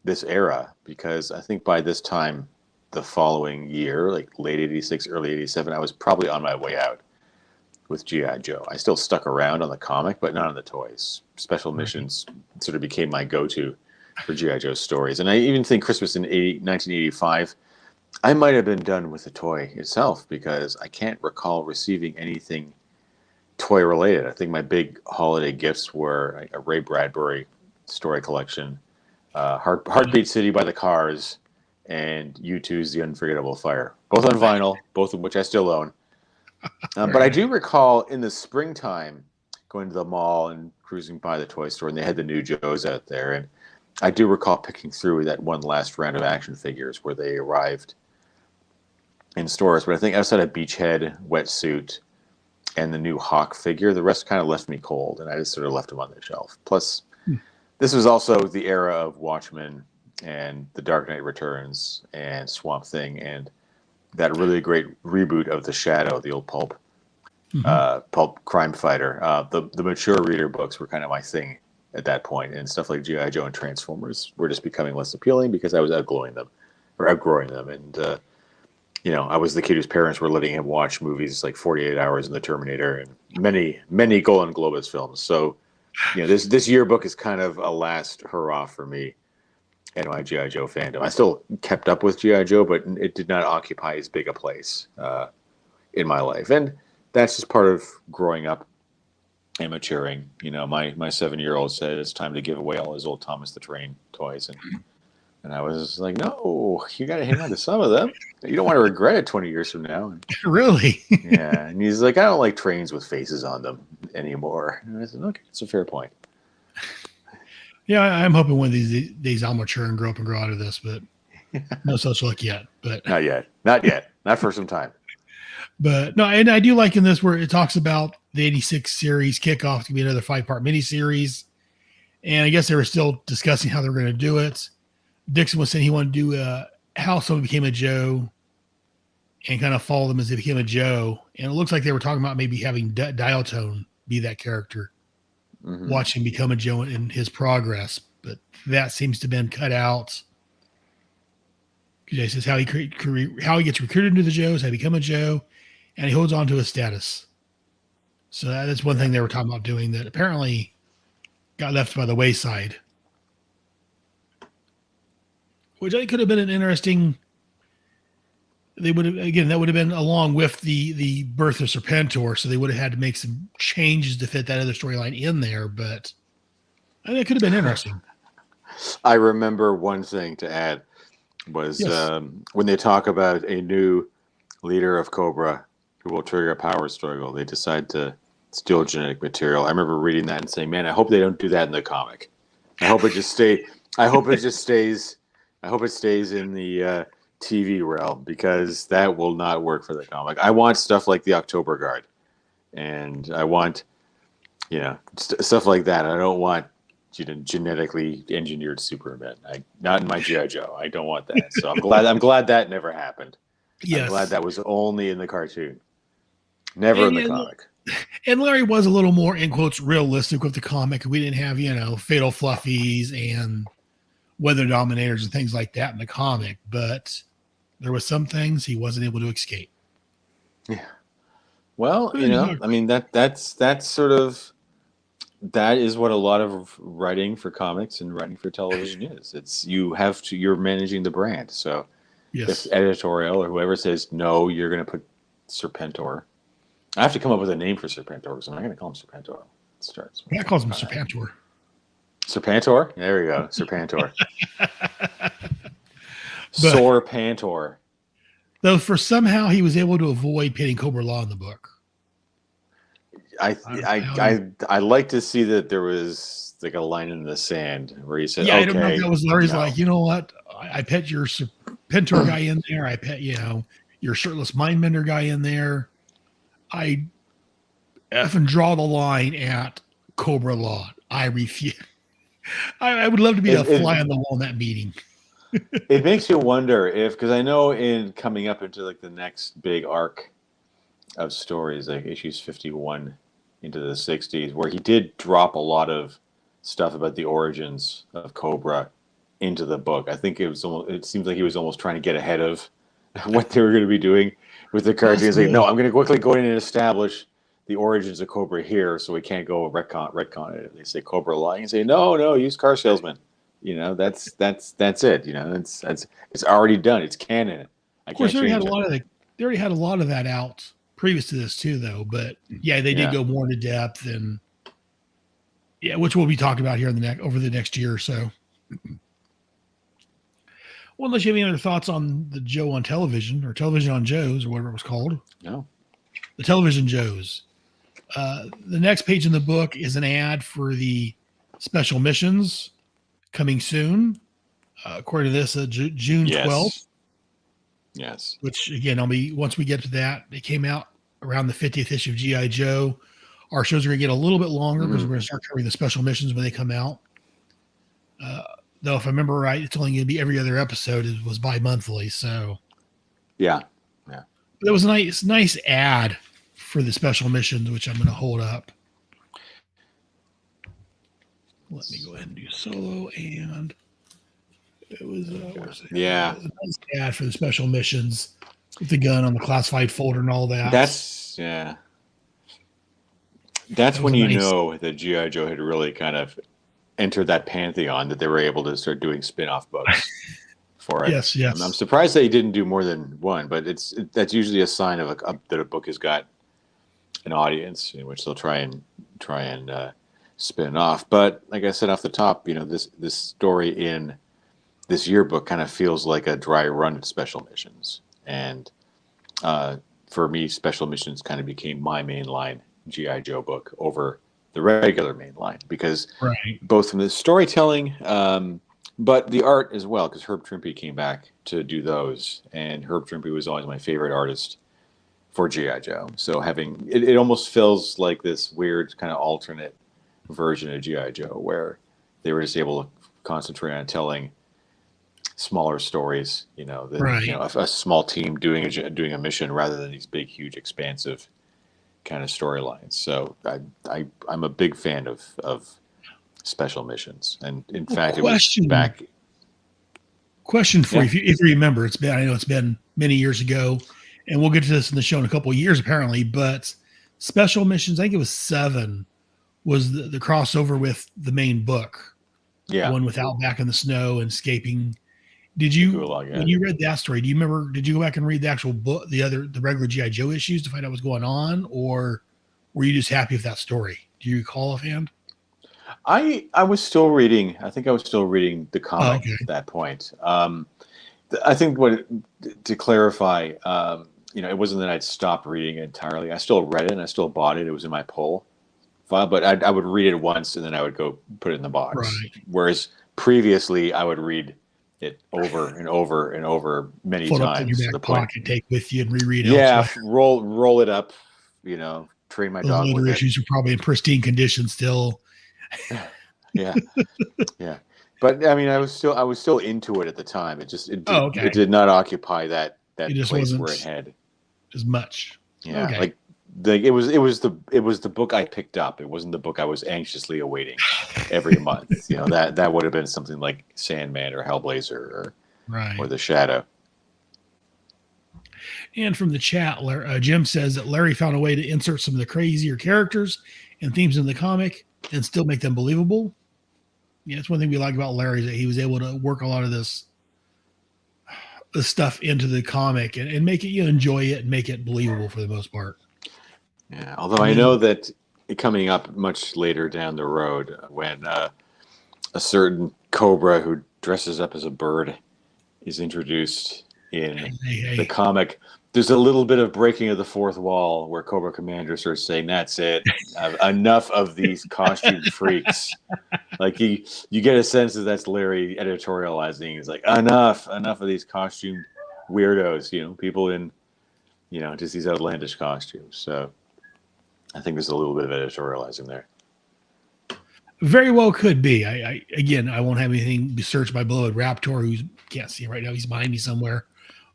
this era, because I think by this time, the following year, like late '86, early '87, I was probably on my way out with G.I. Joe. I still stuck around on the comic, but not on the toys. Special missions sort of became my go-to for G.I. Joe stories. And I even think Christmas in 1985, I might have been done with the toy itself, because I can't recall receiving anything toy-related. I think my big holiday gifts were a Ray Bradbury story collection, Heartbeat City by the Cars, and U2's The Unforgettable Fire. Both on vinyl, both of which I still own. But I do recall in the springtime going to the mall and cruising by the toy store, and they had the new Joes out there. And I do recall picking through that one last round of action figures where they arrived in stores. But I think outside of Beachhead, Wetsuit, and the new Hawk figure, the rest kind of left me cold, and I just sort of left them on the shelf. Plus, this was also the era of Watchmen and The Dark Knight Returns and Swamp Thing, and that really great reboot of The Shadow, the old pulp crime fighter. The mature reader books were kind of my thing at that point, and stuff like G.I. Joe and Transformers were just becoming less appealing because I was outgrowing them. And I was the kid whose parents were letting him watch movies like 48 Hours and The Terminator and many Golden Globus films. So, this yearbook is kind of a last hurrah for me and my G.I. Joe fandom. I still kept up with G.I. Joe, but it did not occupy as big a place in my life. And that's just part of growing up and maturing. My 7-year-old said it's time to give away all his old Thomas the Train toys. And I was like, no, you got to hang on to some of them. You don't want to regret it 20 years from now. Really? Yeah. And he's like, I don't like trains with faces on them anymore. And I said, okay, that's a fair point. Yeah, I'm hoping one of these days I'll mature and grow up and grow out of this, but no such luck yet. But Not yet. Not for some time. But no, and I do like in this where it talks about the 86 series kickoff to be another 5-part miniseries. And I guess they were still discussing how they were going to do it. Dixon was saying he wanted to do how someone became a Joe and kind of follow them as they became a Joe. And it looks like they were talking about maybe having Dial Tone be that character, watch him become a Joe in his progress. But that seems to have been cut out. He says how he gets recruited into the Joes, how he become a Joe, and he holds on to his status. So that's one thing they were talking about doing that apparently got left by the wayside. Which I think could have been an interesting. That would have been along with the birth of Serpentor, so they would have had to make some changes to fit that other storyline in there. But I think it could have been interesting. I remember one thing to add. was Yes. when they talk about a new leader of Cobra who will trigger a power struggle. They decide to steal genetic material. I remember reading that and saying, "Man, I hope they don't do that in the comic. I hope it just stay. I hope it just stays. I hope it stays in the TV realm because that will not work for the comic. I want stuff like the October Guard, and I want stuff like that. I don't want genetically engineered Superman. Not in my GI Joe. I don't want that. So I'm glad that never happened. I'm glad Yes. that was only in the cartoon, never in And the yeah, comic. and Larry was a little more in quotes realistic with the comic. We didn't have, fatal fluffies and weather dominators and things like that in the comic, but there was some things he wasn't able to escape. Yeah. Well, Exactly. I mean that's sort of that is what a lot of writing for comics and writing for television is. You're managing the brand. So if Yes. editorial or whoever says no, you're going to put Serpentor. I have to come up with a name for Serpentor because I'm not going to call him Serpentor. It starts with That calls him all right. Serpentor. Serpentor. There we go. Serpentor. But Sorpantor. though for somehow he was able to avoid pitting Cobra Law in the book. I I don't know I how I like to see that there was like a line in the sand where he said, Yeah, I don't know if "Okay, that was Larry's no, like, you know what? I pet your Serpentor guy in there. I pet, your shirtless mindbender guy in there. I effing draw the line at Cobra Law. I refuse. I would love to be a fly it on the wall in that meeting. it makes you wonder if because I know in coming up into like the next big arc of stories, like issues 51 into the 60s, where he did drop a lot of stuff about the origins of Cobra into the book. I think it seems like he was almost trying to get ahead of what they were going to be doing with the cartoons. Like, no, Possibly. I'm going to quickly go in and establish the origins of Cobra here, so we can't go retcon it. If they say Cobra Law, you can say no, use car salesman. That's it. It's already done. It's canon. I Of course, can't change it. they already had a lot of that out previous to this too, though. But yeah, they did Yeah. go more into depth and yeah, which we'll be talking about here in over the next year or so. Well, unless you have any other thoughts on the Joe on television or television on Joe's or whatever it was called, No. the television Joe's. The next page in the book is an ad for the special missions coming soon. According to this, June 12th, Yes. Yes. which again, once we get to that, it came out around the 50th issue of G.I. Joe. Our shows are going to get a little bit longer because we're going to start covering the special missions when they come out. Though, if I remember right, it's only going to be every other episode. It was bi-monthly, so Yeah. but it was a nice ad for the special missions, which I'm going to hold up. Let me go ahead and do solo, and it was Yeah. It was a nice ad for the special missions with the gun on the classified folder and all that. That's That was when a you nice. know that GI Joe had really kind of entered that pantheon that they were able to start doing spin-off books for it. Yes, I'm yes. surprised they didn't do more than one, but that's usually a sign of that a book has got an audience in which they'll try and spin off. But like I said off the top, this story in this yearbook kind of feels like a dry run at special missions, and for me, special missions kind of became my main line GI Joe book over the regular main line because Right. both from the storytelling, but the art as well. Because Herb Trimpe came back to do those, and Herb Trimpe was always my favorite artist for GI Joe. So having it almost feels like this weird kind of alternate version of GI Joe where they were just able to concentrate on telling smaller stories. Right. A small team doing a mission rather than these big, huge, expansive kind of storylines. So I'm a big fan of special missions, and in Well, fact, it was back. question for you, Yeah, if you remember, I know it's been many years ago, and we'll get to this in the show in a couple of years apparently, but special missions, I think it was 7, was the crossover with the main book, the yeah, one with Outback in the snow and escaping. the gulag. When Yeah. you read that story, do you remember, did you go back and read the actual book, the regular GI Joe issues to find out what's going on, or were you just happy with that story? Do you recall offhand? I was still reading. I think I was still reading the Oh, comic okay. at that point. I think to clarify, it wasn't that I'd stopped reading it entirely. I still read it and I still bought it. It was in my pull file, but I would read it once and then I would go put it in the box. Right. Whereas previously I would read it over and over and over many Fold up in times your to the back point. pocket, take with you, and reread Yeah, elsewhere. roll it up. Train my Those dog later with it. issues are probably in pristine condition still. Yeah, yeah. But I mean, I was still into it at the time. Okay. It did not occupy that It just place wasn't where it had. as much. Yeah, Okay. like it was the book I picked up. It wasn't the book I was anxiously awaiting every month. That would have been something like Sandman or Hellblazer Right. or The Shadow. And from the chat, Jim says that Larry found a way to insert some of the crazier characters and themes in the comic and still make them believable. Yeah, it's one thing we like about Larry is that he was able to work a lot of this stuff into the comic and make it, enjoy it and make it believable for the most part. Yeah, although I know that coming up much later down the road, when a certain Cobra who dresses up as a bird is introduced in the comic, there's a little bit of breaking of the fourth wall where Cobra Commander starts saying, "That's it, enough of these costume freaks." Like you get a sense that that's Larry editorializing. He's like, enough of these costume weirdos. People in, just these outlandish costumes. So I think there's a little bit of editorializing there. Very well could be. I won't have anything searched by beloved Raptor, who can't see right now. He's behind me somewhere,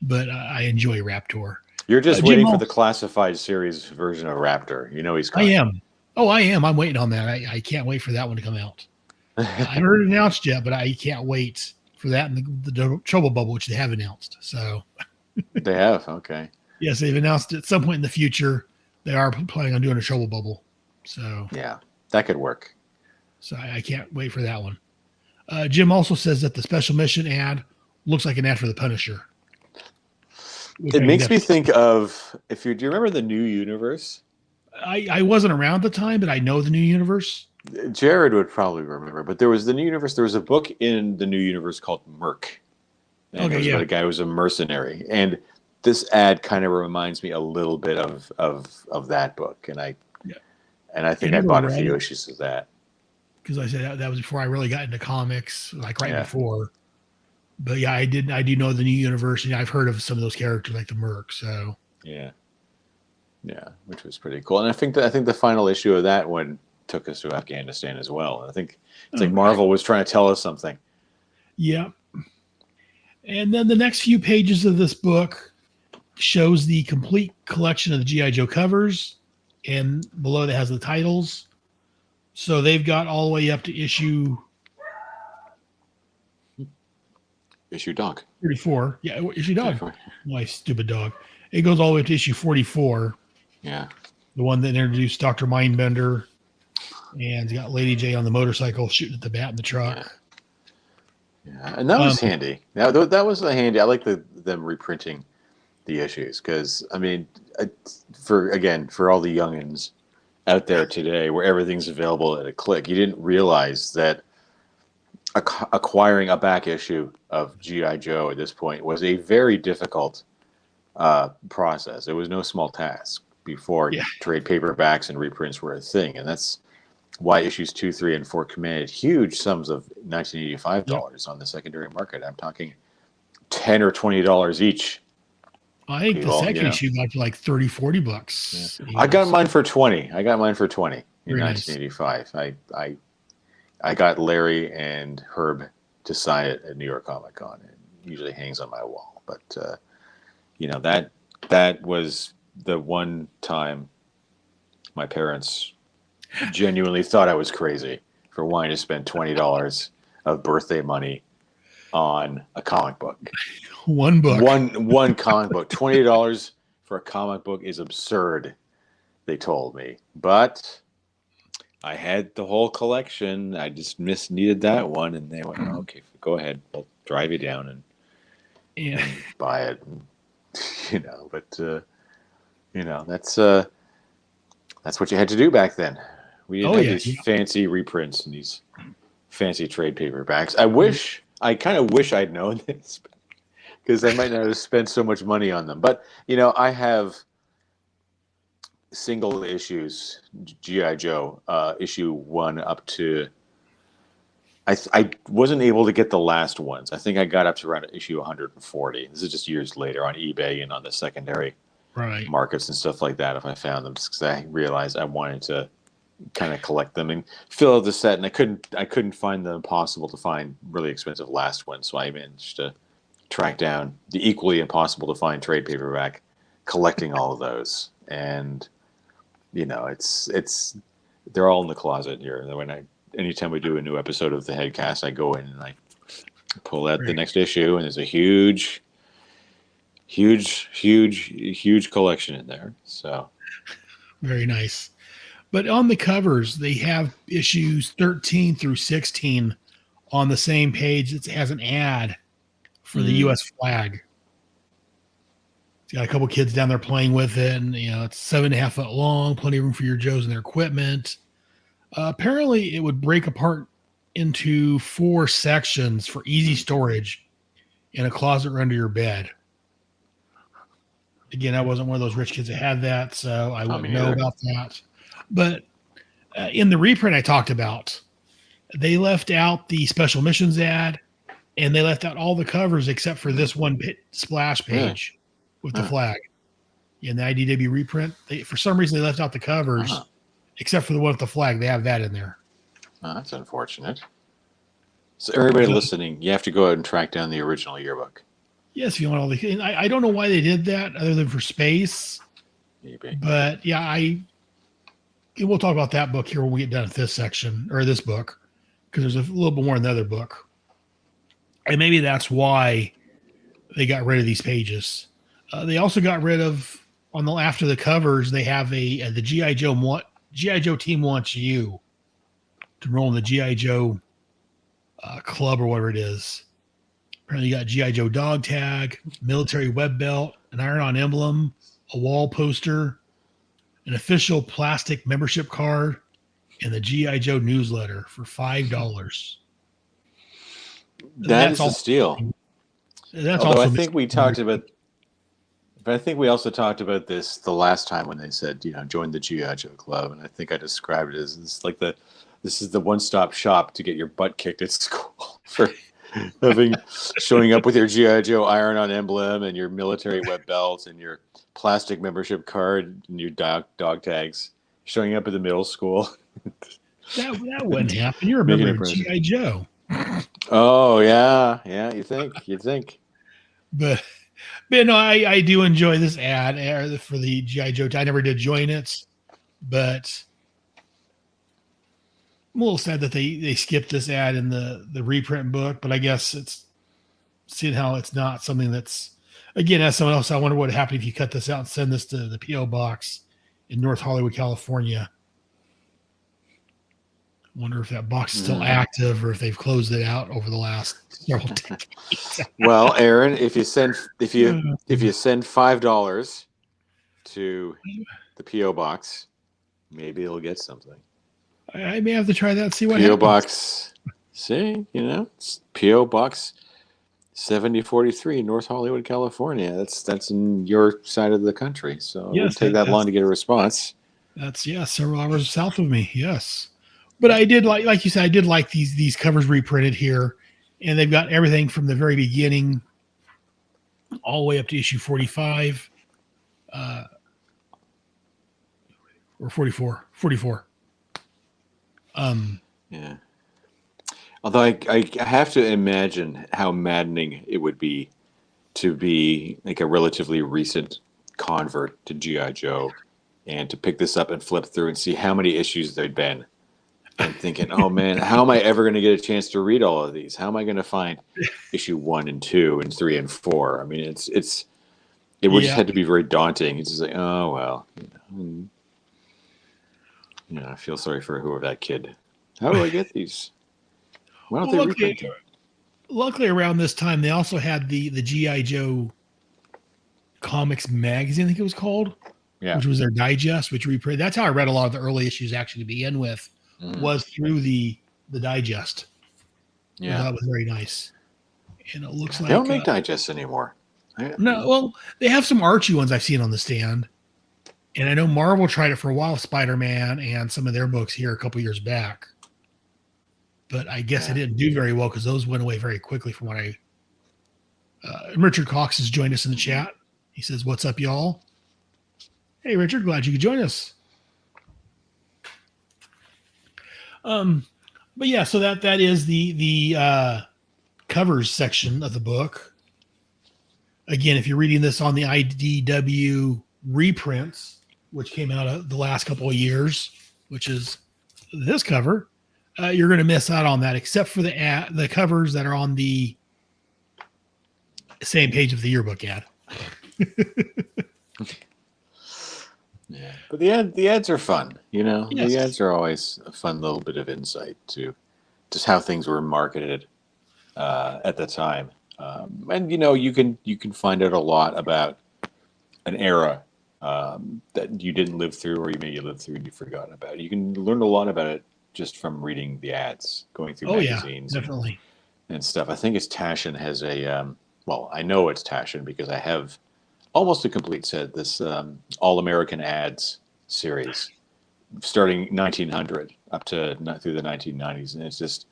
but I enjoy Raptor. You're just waiting for the classified series version of Raptor. He's coming. I am. Oh, I am. I'm waiting on that. I can't wait for that one to come out. I haven't heard it announced yet, but I can't wait for that and the Trouble Bubble, which they have announced. So they have. Okay. Yes, they've announced at some point in the future they are planning on doing a Trouble Bubble. So yeah, that could work. So I can't wait for that one. Jim also says that the special mission ad looks like an ad for the Punisher. It makes me think of do you remember the New Universe? I wasn't around at the time, but I know the New Universe. Jared would probably remember, but there was the New Universe. There was a book in the New Universe called Merc. And it was about a guy who was a mercenary. And this ad kind of reminds me a little bit of that book. And I think I bought a few issues of that. Because I said that was before I really got into comics, like before. But yeah, I do know the New Universe, and I've heard of some of those characters like the Merc. So yeah, which was pretty cool. And I think the final issue of that one took us to Afghanistan as well. And I think it's like Marvel was trying to tell us something. Yeah. And then the next few pages of this book shows the complete collection of the G.I. Joe covers, and below that has the titles. So they've got all the way up to issue dog 34. Yeah, issue dog. 34. My stupid dog. It goes all the way up to issue 44. Yeah. The one that introduced Dr. Mindbender, and got Lady J on the motorcycle shooting at the bat in the truck. Yeah, and that was handy. That was a handy. I like them reprinting the issues because I mean, for all the youngins out there today, where everything's available at a click, you didn't realize that acquiring a back issue of G.I. Joe at this point was a very difficult process. It was no small task before trade paperbacks and reprints were a thing, and that's why issues 2, 3, and 4 commanded huge sums of $1985 on the secondary market. I'm talking $10 or $20 each. I think the second issue got like $30-$40. Yeah. I got mine for 20. I got mine for 20 in 1985. I got Larry and Herb to sign it at New York Comic Con. It usually hangs on my wall, but that was the one time my parents genuinely thought I was crazy for wanting to spend $20 of birthday money on a comic book. One book. One comic book. $20 for a comic book is absurd, they told me. But I had the whole collection. I just needed that one, and they went, okay, go ahead. We'll drive you down and buy it. That's what you had to do back then. We didn't have these fancy reprints and these fancy trade paperbacks. I kind of wish I'd known this, because I might not have spent so much money on them. But I have single issues, GI Joe, issue 1 up to. I wasn't able to get the last ones. I think I got up to around issue 140. This is just years later on eBay and on the secondary Right. markets and stuff like that. If I found them, because I realized I wanted to kind of collect them and fill out the set, and I couldn't find the impossible to find really expensive last one. So I managed to track down the equally impossible to find trade paperback, collecting all of those. And it's they're all in the closet here. Anytime we do a new episode of the Headcast, I go in and I pull out the next issue, and there's a huge collection in there. So very nice. But on the covers, they have issues 13 through 16 on the same page. It has an ad for the U.S. flag. It's got a couple kids down there playing with it, and it's 7.5 foot long, plenty of room for your Joes and their equipment. Apparently, it would break apart into 4 sections for easy storage in a closet or under your bed. Again, I wasn't one of those rich kids that had that, so I wouldn't know about that. But in the reprint I talked about, they left out the special missions ad, and they left out all the covers except for this one splash page with the flag. In the IDW reprint, for some reason, they left out the covers. Except for the one with the flag. They have that in there. Oh, that's unfortunate. So everybody listening, you have to go out and track down the original yearbook. Yes, if you want all the... And I don't know why they did that other than for space. Maybe. But yeah, we'll talk about that book here when we get done with this section, or this book, because there's a little bit more in the other book. And maybe that's why they got rid of these pages. They also got rid of, after the covers, they have the G.I. Joe team wants you to enroll in the G.I. Joe club or whatever it is. Apparently you got G.I. Joe dog tag, military web belt, an iron-on emblem, a wall poster, an official plastic membership card, and the G.I. Joe newsletter for $5. That's a steal. That's Although also I think we talked about... But I think we also talked about this the last time when they said, join the G.I. Joe Club. And I think I described it as this is the one-stop shop to get your butt kicked at school for showing up with your G.I. Joe iron-on emblem and your military web belt and your plastic membership card and your dog tags, showing up at the middle school. That wouldn't happen. You're a member of G.I. Joe. Oh, yeah. Yeah, you'd think. But no, I do enjoy this ad for the G.I. Joe. I never did join it, but I'm a little sad that they skipped this ad in the reprint book. But I guess it's seeing how it's not something that's, again, as someone else, I wonder what would happen if you cut this out and send this to the P.O. box in North Hollywood, California. I wonder if that box is still active or if they've closed it out over the last several decades. Well, Aaron, if you send $5 to the P.O. box, maybe it'll get something. I may have to try that and see what P.O. happens. box, it's P.O. box 7043, North Hollywood, California. That's in your side of the country, so it won't take that long to get a response. That's several hours south of me. Yes. But I did like you said, I did like these covers reprinted here, and they've got everything from the very beginning all the way up to issue 45, or 44. Yeah. Although I have to imagine how maddening it would be to be like a relatively recent convert to G.I. Joe and to pick this up and flip through and see how many issues there'd been. And thinking, oh man, how am I ever going to get a chance to read all of these? How am I going to find issue 1 and 2 and 3 and 4? I mean, it would just have to be very daunting. It's just like, oh well, I feel sorry for whoever that kid. How do I get these? Why don't they reprint them? Luckily, around this time, they also had the G.I. Joe Comics magazine, I think it was called, which was their digest, which reprinted. That's how I read a lot of the early issues actually to begin with. Was through the digest. Yeah, that was very nice. And it looks like they don't make digests anymore. No, well, they have some Archie ones I've seen on the stand. And I know Marvel tried it for a while, Spider-Man and some of their books here a couple years back. But I guess it didn't do very well because those went away very quickly from what I. Richard Cox has joined us in the chat. He says, "What's up, y'all?" Hey, Richard, glad you could join us. But yeah, so that is the covers section of the book. Again, if you're reading this on the IDW reprints, which came out the last couple of years, which is this cover, you're going to miss out on that, except for the covers that are on the same page of the yearbook ad. Yeah, but the ads are fun. Yes. Yes. The ads are always a fun little bit of insight to just how things were marketed at the time. And you can find out a lot about an era that you didn't live through, or maybe you lived through and you forgot about it. You can learn a lot about it just from reading the ads, going through magazines, definitely, and stuff. I think it's Taschen has a well, I know it's Taschen because I have almost a complete set. This All American Ads series, starting 1900 up to through the 1990s, and it's just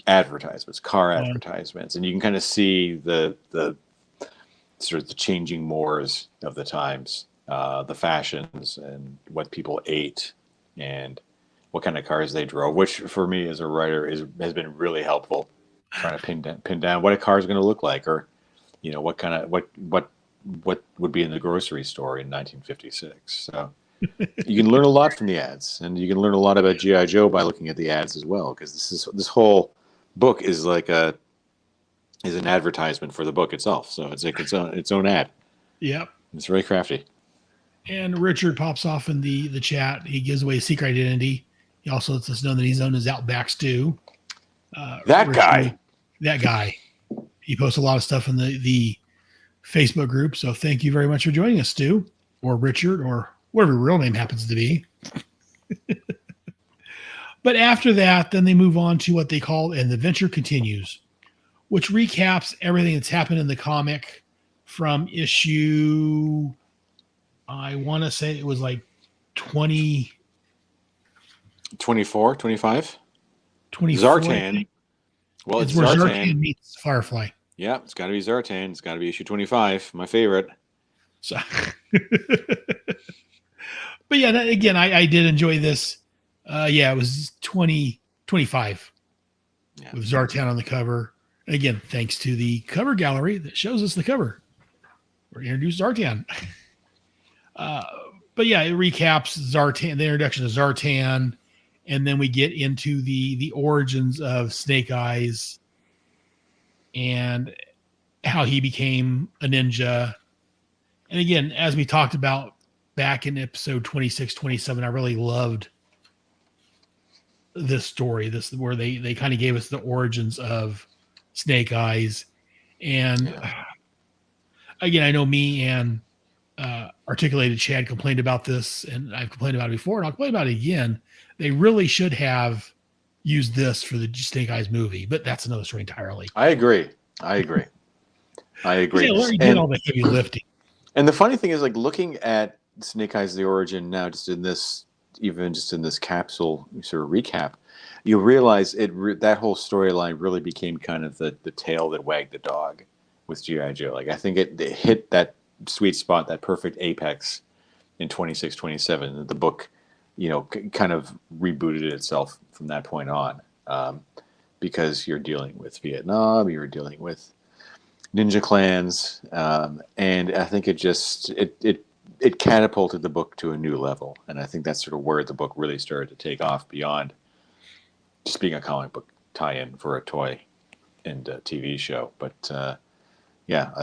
advertisements, car advertisements, and you can kind of see the sort of the changing mores of the times, the fashions, and what people ate, and what kind of cars they drove. Which, for me as a writer, has been really helpful, trying to pin down what a car is going to look like, or what kind of what would be in the grocery store in 1956. So you can learn a lot from the ads, and you can learn a lot about G.I. Joe by looking at the ads as well, because this whole book is like an advertisement for the book itself. So it's like its own ad. Yep. It's very crafty. And Richard pops off in the chat. He gives away his secret identity. He also lets us know that he's known as Outback Stew. That Richard, guy. He posts a lot of stuff in the Facebook group. So thank you very much for joining us, Stu, or Richard, or whatever your real name happens to be. But after that, then they move on to what they call "And the Adventure Continues," which recaps everything that's happened in the comic from issue, I want to say it was like 20... 24, 25? 24. Zartan. Well, it's where Zartan meets Firefly. Yeah, it's got to be Zartan. It's got to be issue 25, my favorite. So, but yeah, again, I did enjoy this. It was 25 with Zartan on the cover. Again, thanks to the cover gallery that shows us the cover. We're introduced Zartan. But yeah, it recaps Zartan, the introduction of Zartan, and then we get into the origins of Snake Eyes and how he became a ninja. And again, as we talked about back in episode 26, 27, I really loved this story, where they kind of gave us the origins of Snake Eyes. And again, I know me and Articulated Chad complained about this, and I've complained about it before, and I'll complain about it again. They really should have used this for the Snake Eyes movie, but that's another story entirely. I agree. Yeah, Larry did all the heavy lifting. And the funny thing is, like, looking at Snake Eyes: The Origin now, just in this capsule sort of recap, you realize that whole storyline really became kind of the tail that wagged the dog with G.I. Joe. Like, I think it hit that sweet spot, that perfect apex in 26, 27. The book, kind of rebooted itself from that point on, because you're dealing with Vietnam, you're dealing with ninja clans, and I think it catapulted the book to a new level, and I think that's sort of where the book really started to take off beyond just being a comic book tie-in for a toy and a TV show. But I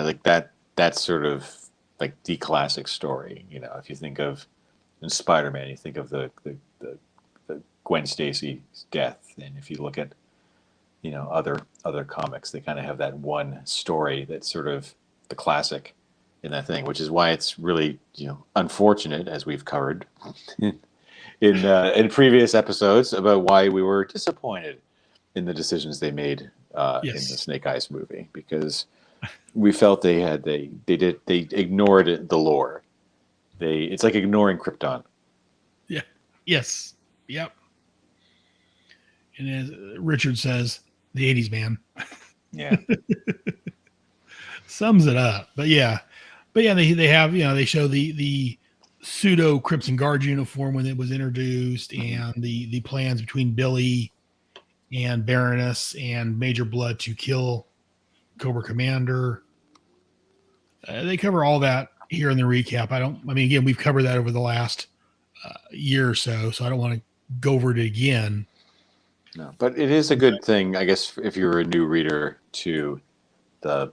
like that's sort of like the classic story. If you think of in Spider-Man, you think of the Gwen Stacy's death, and if you look at other comics, they kind of have that one story that's sort of the classic in that thing, which is why it's really unfortunate, as we've covered in previous episodes, about why we were disappointed in the decisions they made in the Snake Eyes movie, because we felt they ignored the lore. It's like ignoring Krypton. Yeah. Yes. Yep. And as Richard says, the '80s man Yeah. sums it up. But yeah, they have they show the pseudo Crimson Guard uniform when it was introduced, and the plans between Billy and Baroness and Major Blood to kill Cobra Commander. They cover all that here in the recap. I mean, again, we've covered that over the last year or so I don't want to go over it again. No, but it is a good thing, I guess, if you're a new reader to the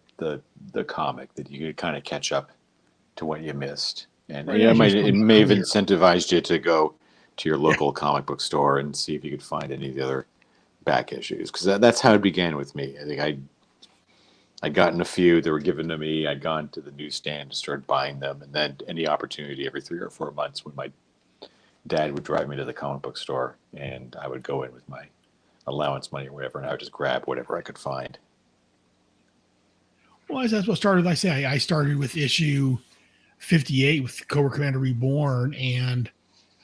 comic, that you could kind of catch up to what you missed, and Right, yeah, it may have clear. incentivized you to go to your local comic book store and see if you could find any of the other back issues, because that's how it began with me. I think I'd gotten a few that were given to me. I'd gone to the newsstand and started buying them, and then any opportunity every 3 or 4 months when my dad would drive me to the comic book store, and I would go in with my allowance money or whatever, and I would just grab whatever I could find. Well, that's what started. I say I started with issue 58 with Cobra Commander Reborn, and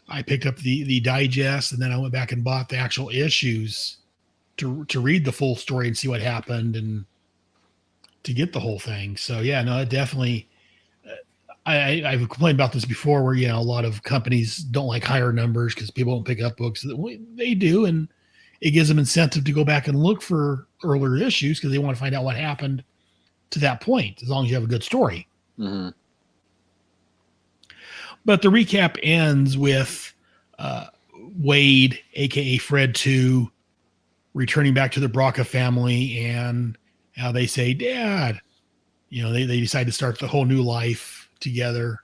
I picked up the digest, and then I went back and bought the actual issues to read the full story and see what happened and to get the whole thing. So yeah, no, it definitely. I've complained about this before, where a lot of companies don't like higher numbers because people don't pick up books. They do, and it gives them incentive to go back and look for earlier issues because they want to find out what happened to that point, as long as you have a good story. Mm-hmm. But the recap ends with Wade, aka Fred 2, returning back to the Braca family, and how they say, Dad, they decide to start the whole new life together,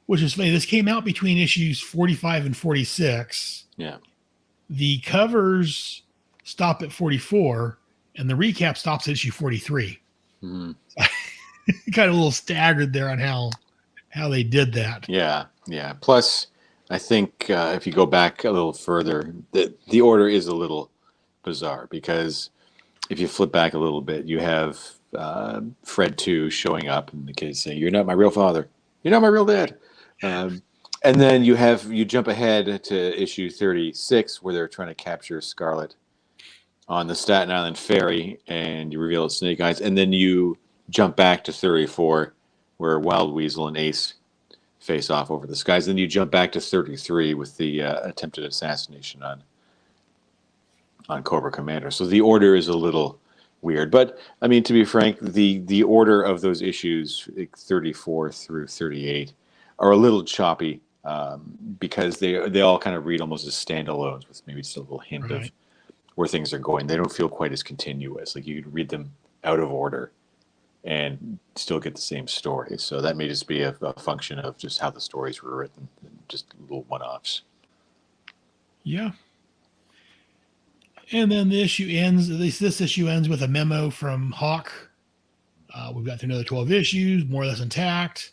which is funny. This came out between issues 45 and 46. Yeah. The covers stop at 44, and the recap stops at issue 43. Mm-hmm. Kind of a little staggered there on how they did that. Yeah. Plus, I think if you go back a little further, the order is a little bizarre, because if you flip back a little bit, you have Fred 2 showing up, and the kids saying, "You're not my real father. You're not my real dad." And then you jump ahead to issue 36, where they're trying to capture Scarlet on the Staten Island ferry, and you reveal it's Snake Eyes. And then you jump back to 34, where Wild Weasel and Ace face off over the skies. Then you jump back to 33 with the attempted assassination on Cobra Commander. So the order is a little weird. But, I mean, to be frank, the order of those issues, 34 through 38, are a little choppy, because they all kind of read almost as standalones, with maybe just a little hint of where things are going. They don't feel quite as continuous. Like, you could read them out of order and still get the same story. So that may just be a function of just how the stories were written, just little one-offs. Yeah. And then the issue ends, at least this issue ends, with a memo from Hawk. We've got through another 12 issues, more or less intact.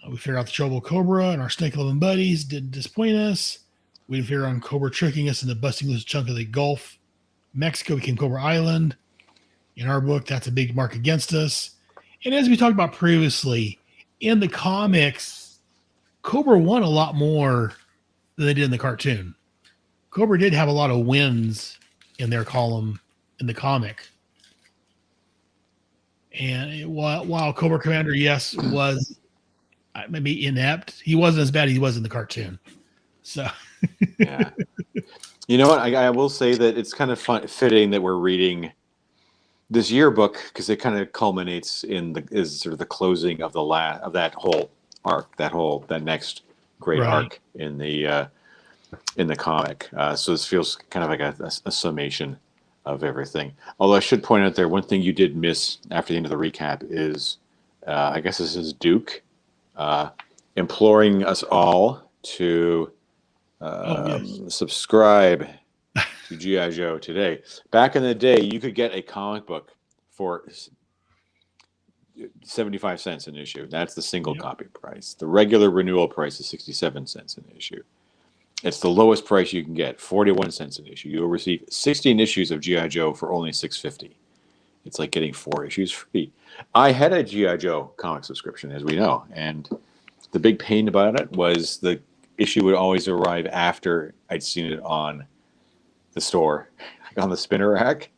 We figured out the trouble with Cobra, and our snake-loving buddies didn't disappoint us. We didn't figure out Cobra tricking us into busting loose a chunk of the Gulf. Mexico became Cobra Island. In our book, that's a big mark against us. And as we talked about previously, in the comics, Cobra won a lot more than they did in the cartoon. Cobra did have a lot of wins in their column in the comic. And while Cobra Commander, yes, was maybe inept, he wasn't as bad as he was in the cartoon. So, yeah. You know what? I will say that it's kind of fitting that we're reading this yearbook, because it kind of culminates is sort of the closing of that whole arc, that next great arc in the comic. So this feels kind of like a summation of everything. Although I should point out there, one thing you did miss after the end of the recap is, I guess this is Duke, imploring us all to subscribe to G.I. Joe today. Back in the day, you could get a comic book for 75 cents an issue. That's the single copy price. The regular renewal price is 67 cents an issue. It's the lowest price you can get, 41 cents an issue. You'll receive 16 issues of G.I. Joe for only $6.50. It's like getting 4 issues free. I had a G.I. Joe comic subscription, as we know, and the big pain about it was the issue would always arrive after I'd seen it on the store, like on the spinner rack.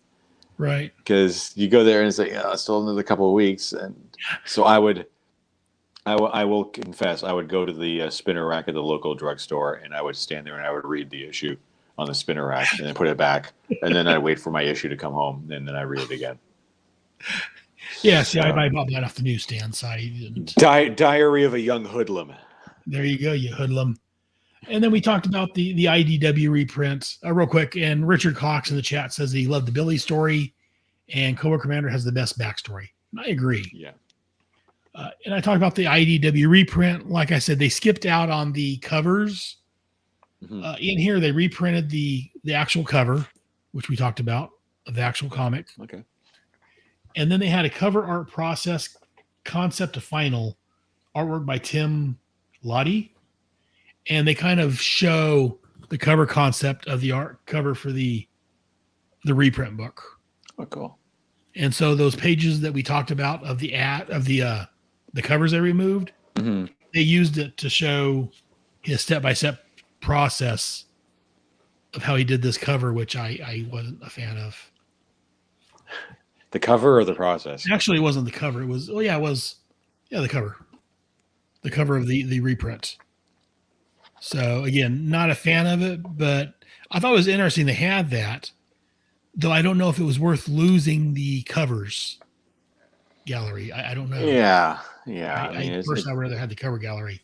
Right. Because you go there and it's like, oh, still another couple of weeks. And so I will confess, I would go to the spinner rack at the local drugstore and I would stand there and I would read the issue on the spinner rack and then put it back. And then I'd wait for my issue to come home and then I read it again. Yeah, see, I bought that off the newsstand site. Diary of a Young Hoodlum. There you go, you hoodlum. And then we talked about the IDW reprints real quick. And Richard Cox in the chat says he loved the Billy story, and Cobra Commander has the best backstory. I agree. Yeah. And I talked about the IDW reprint. Like I said, they skipped out on the covers. Mm-hmm. In here, they reprinted the actual cover, which we talked about, of the actual comic. Okay. And then they had a cover art process, concept to final, artwork by Tim Lottie. And they kind of show the cover concept of the art cover for the reprint book. Oh, cool. And so those pages that we talked about of the covers they removed, mm-hmm. they used it to show his step-by-step process of how he did this cover, which I wasn't a fan of. The cover or the process? Actually, it wasn't the cover. It was, the cover. The cover of the reprint. So again, not a fan of it, but I thought it was interesting they had that, though I don't know if it was worth losing the covers gallery. I don't know. Yeah. I personally would rather have the cover gallery.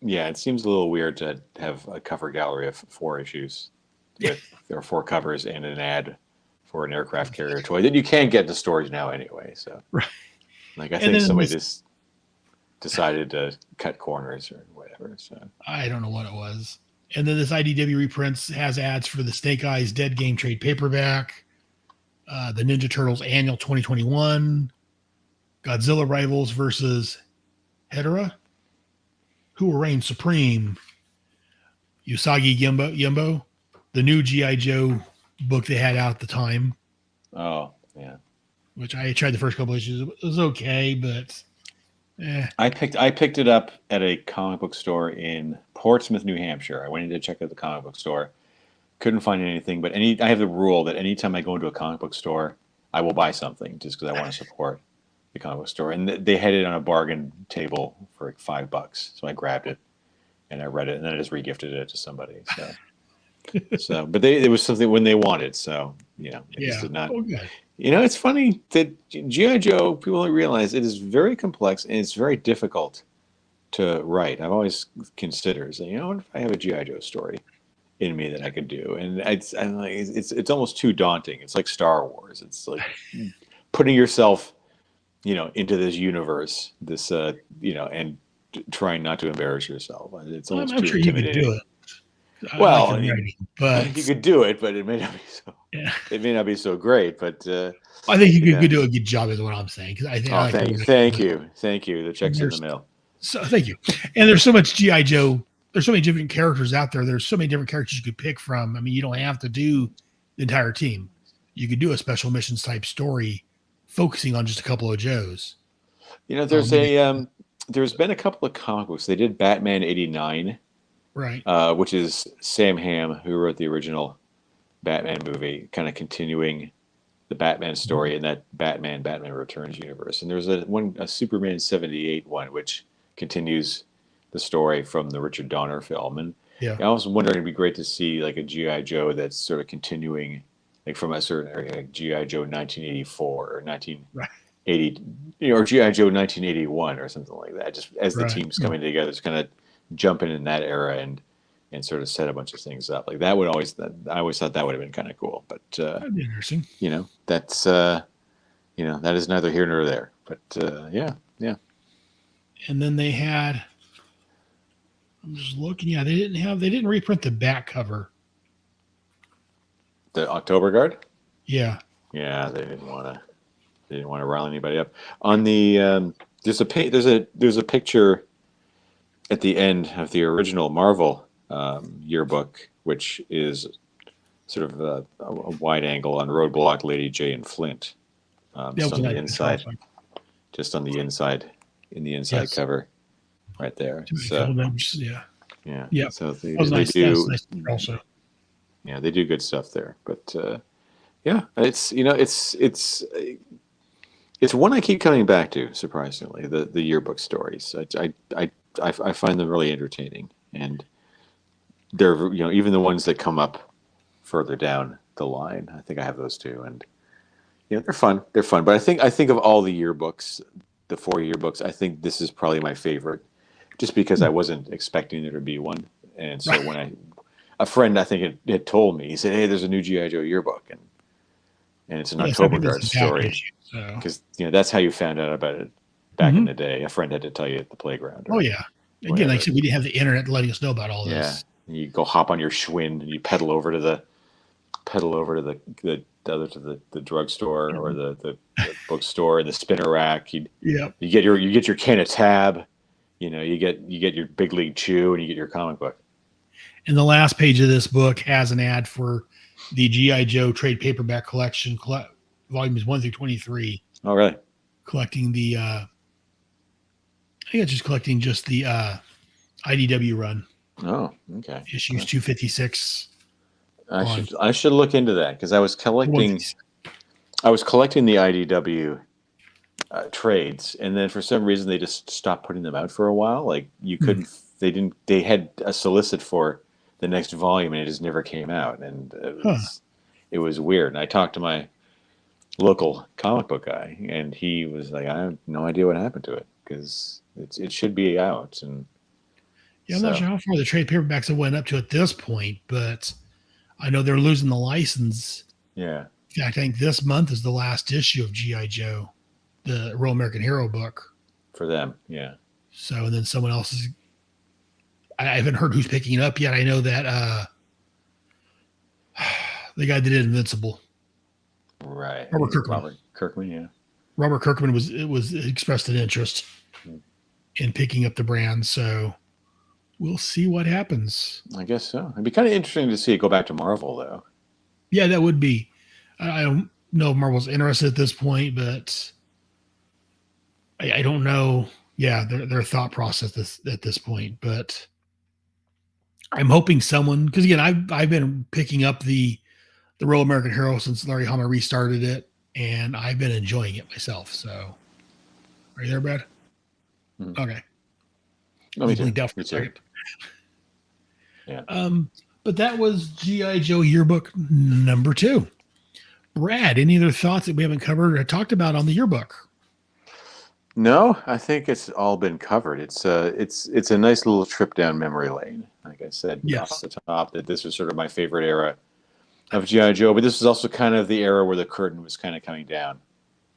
Yeah, it seems a little weird to have a cover gallery of 4 issues. There are 4 covers and an ad for an aircraft carrier toy that you can't get in the stores now anyway. So, right. Like I think somebody just decided to cut corners or whatever. So I don't know what it was. And then this IDW reprints has ads for the Snake Eyes Dead Game trade paperback, the Ninja Turtles Annual 2021, Godzilla Rivals versus Hedorah, Who Will Reign Supreme, Usagi Yumbo, the new G.I. Joe book they had out at the time. Oh, yeah. Which I tried the first couple issues. It was okay, but I picked it up at a comic book store in Portsmouth, New Hampshire. I went in to check out the comic book store. Couldn't find anything, but I have the rule that anytime I go into a comic book store, I will buy something just because I want to support the comic book store. And they had it on a bargain table for like $5. So I grabbed it and I read it and then I just regifted it to somebody. So but it was something when they wanted. So, just did not. Okay. It's funny that G.I. Joe, people don't realize it is very complex and it's very difficult to write. I've always considered saying, what if I have a G.I. Joe story in me that I could do? And it's almost too daunting. It's like Star Wars. It's like putting yourself, into this universe, and trying not to embarrass yourself. It's almost I'm too sure you could intimidating. do it. Well, but you could do it, but it may not be so. Yeah. It may not be so great, but I think you could do a good job, is what I'm saying. Because I think. Thank you. The check's in the mail. So thank you. And there's so much G.I. Joe. There's so many different characters out there. There's so many different characters you could pick from. I mean, you don't have to do the entire team. You could do a special missions type story, focusing on just a couple of Joes. There's there's been a couple of comic books. They did Batman '89. Right. Which is Sam Hamm, who wrote the original Batman movie, kind of continuing the Batman story in that Batman Returns universe. And there's a Superman 78 one, which continues the story from the Richard Donner film. And I was wondering, it'd be great to see like a G.I. Joe that's sort of continuing, like from a certain area, like G.I. Joe 1984 or 1980, or G.I. Joe 1981 or something like that. Just as the team's coming together, it's kind of jumping in that era and sort of set a bunch of things up like that. I always thought that would have been kind of cool, but that'd be interesting. That's that is neither here nor there, but yeah. And then they had, I'm just looking, they didn't reprint the back cover. The October Guard. Yeah, they didn't want to rile anybody up on the there's a picture at the end of the original Marvel yearbook, which is sort of a wide angle on Roadblock, Lady J, and Flint That just was on a the nice inside, control. just on the inside, in the inside Yes. cover, right there. Too many So film numbers. Yeah. yeah, Yeah. so That was they nice. That was do, nice also. yeah, they do good stuff there. But yeah, it's it's one I keep coming back to. Surprisingly, the yearbook stories. I find them really entertaining, and they're even the ones that come up further down the line. I think I have those too, and they're fun. They're fun. But I think of all the yearbooks, the 4 yearbooks, I think this is probably my favorite, just because I wasn't expecting there to be one. And so Right. when a friend I think had told me, he said, "Hey, there's a new GI Joe yearbook," and it's an Yes, I've October been Guard some back story, issues. So. because that's how you found out about it back in Mhm. the day. A friend had to tell you at the playground Oh or yeah. Again, like I whatever. said, we didn't have the internet letting us know about all Yeah, this. you go hop on your Schwinn and you pedal over to the drugstore or the bookstore and the spinner rack. Yeah. You get your can of Tab, you get your Big League Chew, and you get your comic book. And the last page of this book has an ad for the GI Joe trade paperback collection, volumes 1 through 23, Oh, really? collecting the. I think it's just collecting just the IDW run Oh, okay. issues 256 I on should look into that because I was collecting 156. the IDW trades, and then for some reason they just stopped putting them out for a while. Like you Hmm. couldn't, they didn't, they had a solicit for the next volume, and it just never came out, and Huh. it was weird. And I talked to my local comic book guy, and he was like, "I have no idea what happened to it because it should be out." And Yeah, I'm not so sure how far the trade paperbacks have went up to at this point, but I know they're losing the license. yeah, In fact, I think this month is the last issue of GI Joe, the Royal American Hero book. for them, yeah, So, and then someone else is. I haven't heard who's picking it up yet. I know that the guy that did Invincible, right. Robert Kirkman. Robert Kirkman, yeah. Robert Kirkman was expressed an interest Hmm. in picking up the brand. So we'll see what happens. I guess so. It'd be kind of interesting to see it go back to Marvel, though. Yeah, that would be. I don't know if Marvel's interested at this point, but I don't know. Yeah, their thought process at this point, but I'm hoping someone, because again, I've been picking up the Royal American Hero since Larry Hama restarted it, and I've been enjoying it myself. So, are you there, Brad? Mhm. Okay. No, me You too. blinked out for Me a too. second. Yeah. But that was GI Joe Yearbook number 2. Brad, any other thoughts that we haven't covered or talked about on the yearbook? No, I think it's all been covered. It's a nice little trip down memory lane. Like I said off Yes. the top, that this was sort of my favorite era of GI Joe, but this was also kind of the era where the curtain was kind of coming down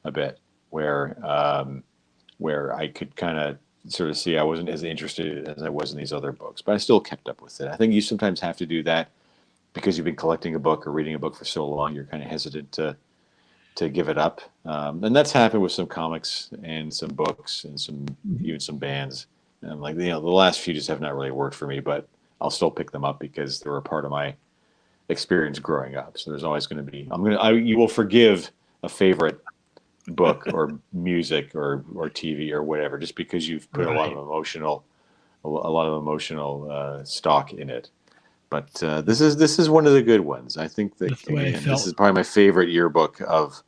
a bit, where I could kind of sort of see I wasn't as interested as I was in these other books, but I still kept up with it. I think you sometimes have to do that because you've been collecting a book or reading a book for so long. You're kind of hesitant to give it up, and that's happened with some comics and some books and even some bands. And like the last few just have not really worked for me, but I'll still pick them up because they were a part of my experience growing up. So there's always going to be you will forgive a favorite book or music or TV or whatever just because you've put Right. a lot of emotional stock in it. But this is one of the good ones. I think that That's the way I again, this felt. is probably my favorite yearbook of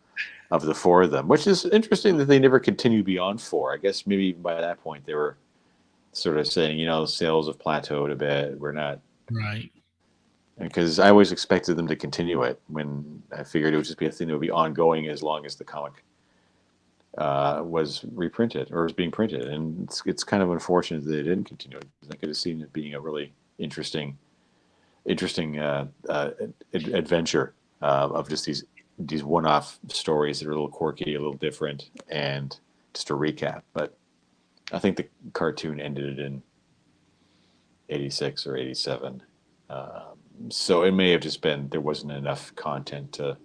the 4 of them, which is interesting that they never continued beyond 4. I guess maybe even by that point they were sort of saying, sales have plateaued a bit. We're not, Right. because I always expected them to continue it when I figured it would just be a thing that would be ongoing as long as the comic was reprinted or was being printed. And it's kind of unfortunate that they didn't continue it, because I could have seen it being a really interesting adventure of just these one-off stories that are a little quirky, a little different, and just a recap. But I think the cartoon ended in 86 or 87. So it may have just been there wasn't enough content to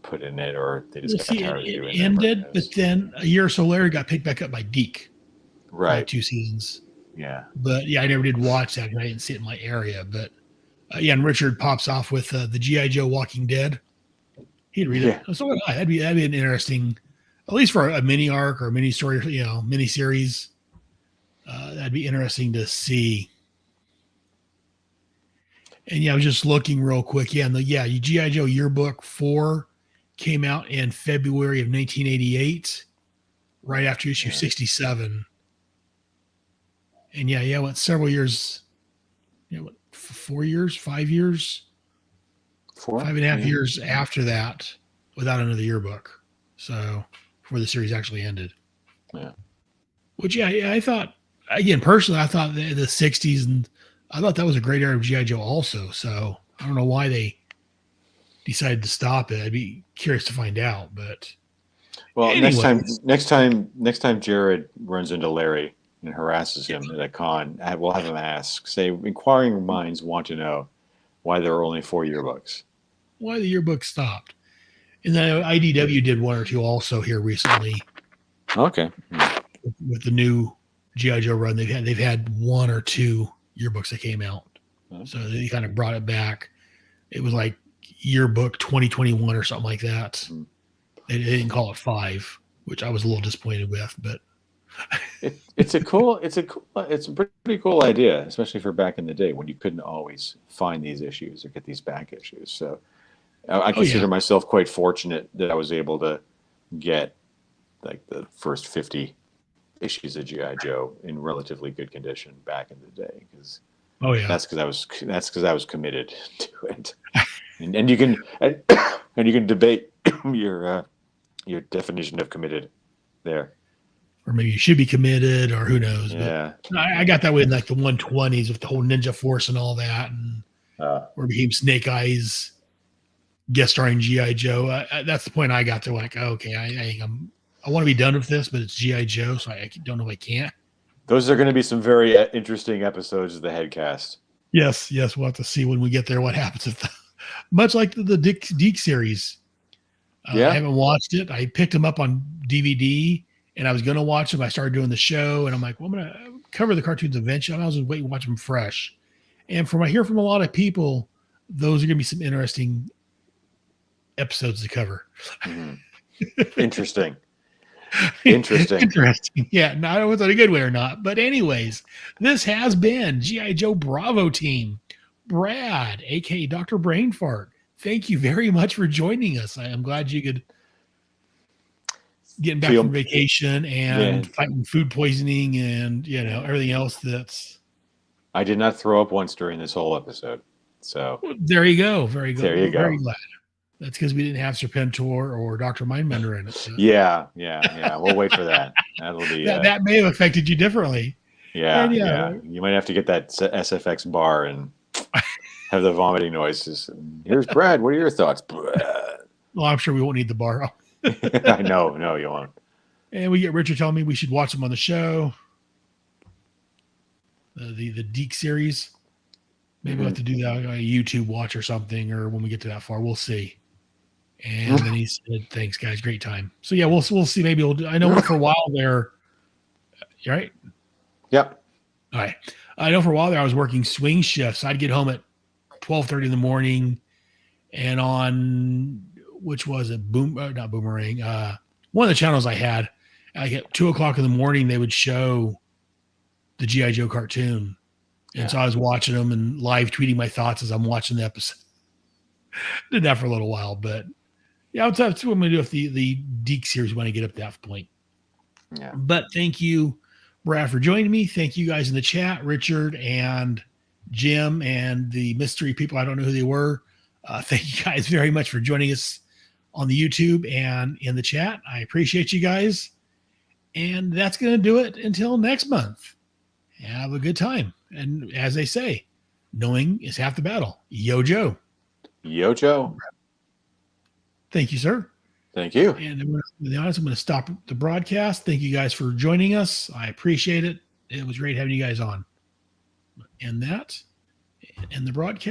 put in it, or they just Well, got see, tired of it doing that. ended, but then a year or so later, it got picked back up by Deke for like Right. 2 seasons. Yeah. But yeah, I never did watch that because I didn't see it in my area. But yeah, and Richard pops off with the GI Joe Walking Dead. He'd read Yeah. it. So would I. That'd be an interesting at least for a mini arc or a mini story, mini series. That'd be interesting to see. And yeah, I was just looking real quick. Yeah, GI Joe Yearbook 4 came out in February of 1988, right after issue 67. And yeah, went several years. 4 years, 5 years, 5.5 years after that, without another yearbook. So before the series actually ended. Yeah. Which I thought, again, personally, I thought the 60s, and I thought that was a great era of GI Joe also. So I don't know why they decided to stop it. I'd be curious to find out. But well, next time Jared runs into Larry and harasses him at a con, we'll have him say, inquiring minds want to know why there are only 4 yearbooks. Why the yearbook stopped. And then IDW did one or two also here recently. Okay. With the new GI Joe run, they've had 1 or 2 yearbooks that came out. So they kind of brought it back. It was like yearbook 2021 or something like that. They didn't call it 5, which I was a little disappointed with, but it's a pretty cool idea, especially for back in the day when you couldn't always find these issues or get these back issues. So I consider myself quite fortunate that I was able to get like the first 50 issues of GI Joe in relatively good condition back in the day, because that's because I was committed to it. and you can debate your definition of committed there. Or maybe you should be committed, or who knows. Yeah. But I got that way in like the 120s with the whole Ninja Force and all that, and where it became Snake Eyes guest starring GI Joe. That's the point I got to. Like, okay, I want to be done with this, but it's GI Joe, so I don't know if I can't. Those are going to be some very interesting episodes of the Headcast. Yes, we'll have to see when we get there what happens. Much like the Deke series. I haven't watched it. I picked them up on DVD, and I was going to watch them. I started doing the show, and I'm like, well, I'm going to cover the cartoons eventually. I was just wait and watch them fresh. And from I hear from a lot of people, those are going to be some interesting episodes to cover. Interesting. Yeah, not know if it's a good way or not. But anyways, this has been G.I. Joe Bravo team. Brad, aka Dr. Brainfart, thank you very much for joining us. I am glad you could getting back from vacation and fighting food poisoning and everything else. I did not throw up once during this whole episode. So there you go. Very good. There you go. Very glad. That's because we didn't have Serpentor or Dr. Mindbender in it. So. Yeah. We'll wait for that. That'll be that may have affected you differently. Yeah. You might have to get that SFX bar and have the vomiting noises. Here's Brad. What are your thoughts? Well, I'm sure we won't need the bar. I know. No, you won't. And we get Richard telling me we should watch them on the show. The Deke series. Maybe we'll have to do that on a YouTube watch or something, or when we get to that far, we'll see. And then he said, "Thanks, guys, great time." So yeah, we'll see. Maybe we'll do. I know for a while there. You right? Yep. All right. I know for a while there I was working swing shifts. I'd get home at 12:30 in the morning, and on which was it? Not Boomerang. One of the channels I had. Like at 2:00 in the morning, they would show the GI Joe cartoon. And so I was watching them and live tweeting my thoughts as I'm watching the episode. Did that for a little while, but that's what I'm going to do with the Deke series when I get up to that point. Yeah. But thank you, Brad, for joining me. Thank you guys in the chat, Richard and Jim and the mystery people. I don't know who they were. Thank you guys very much for joining us on the YouTube and in the chat. I appreciate you guys. And that's going to do it until next month. Have a good time. And as they say, knowing is half the battle. Yo, Joe. Yo, Joe. Thank you, sir. Thank you. And to be honest, I'm going to stop the broadcast. Thank you guys for joining us. I appreciate it. It was great having you guys on. And the broadcast.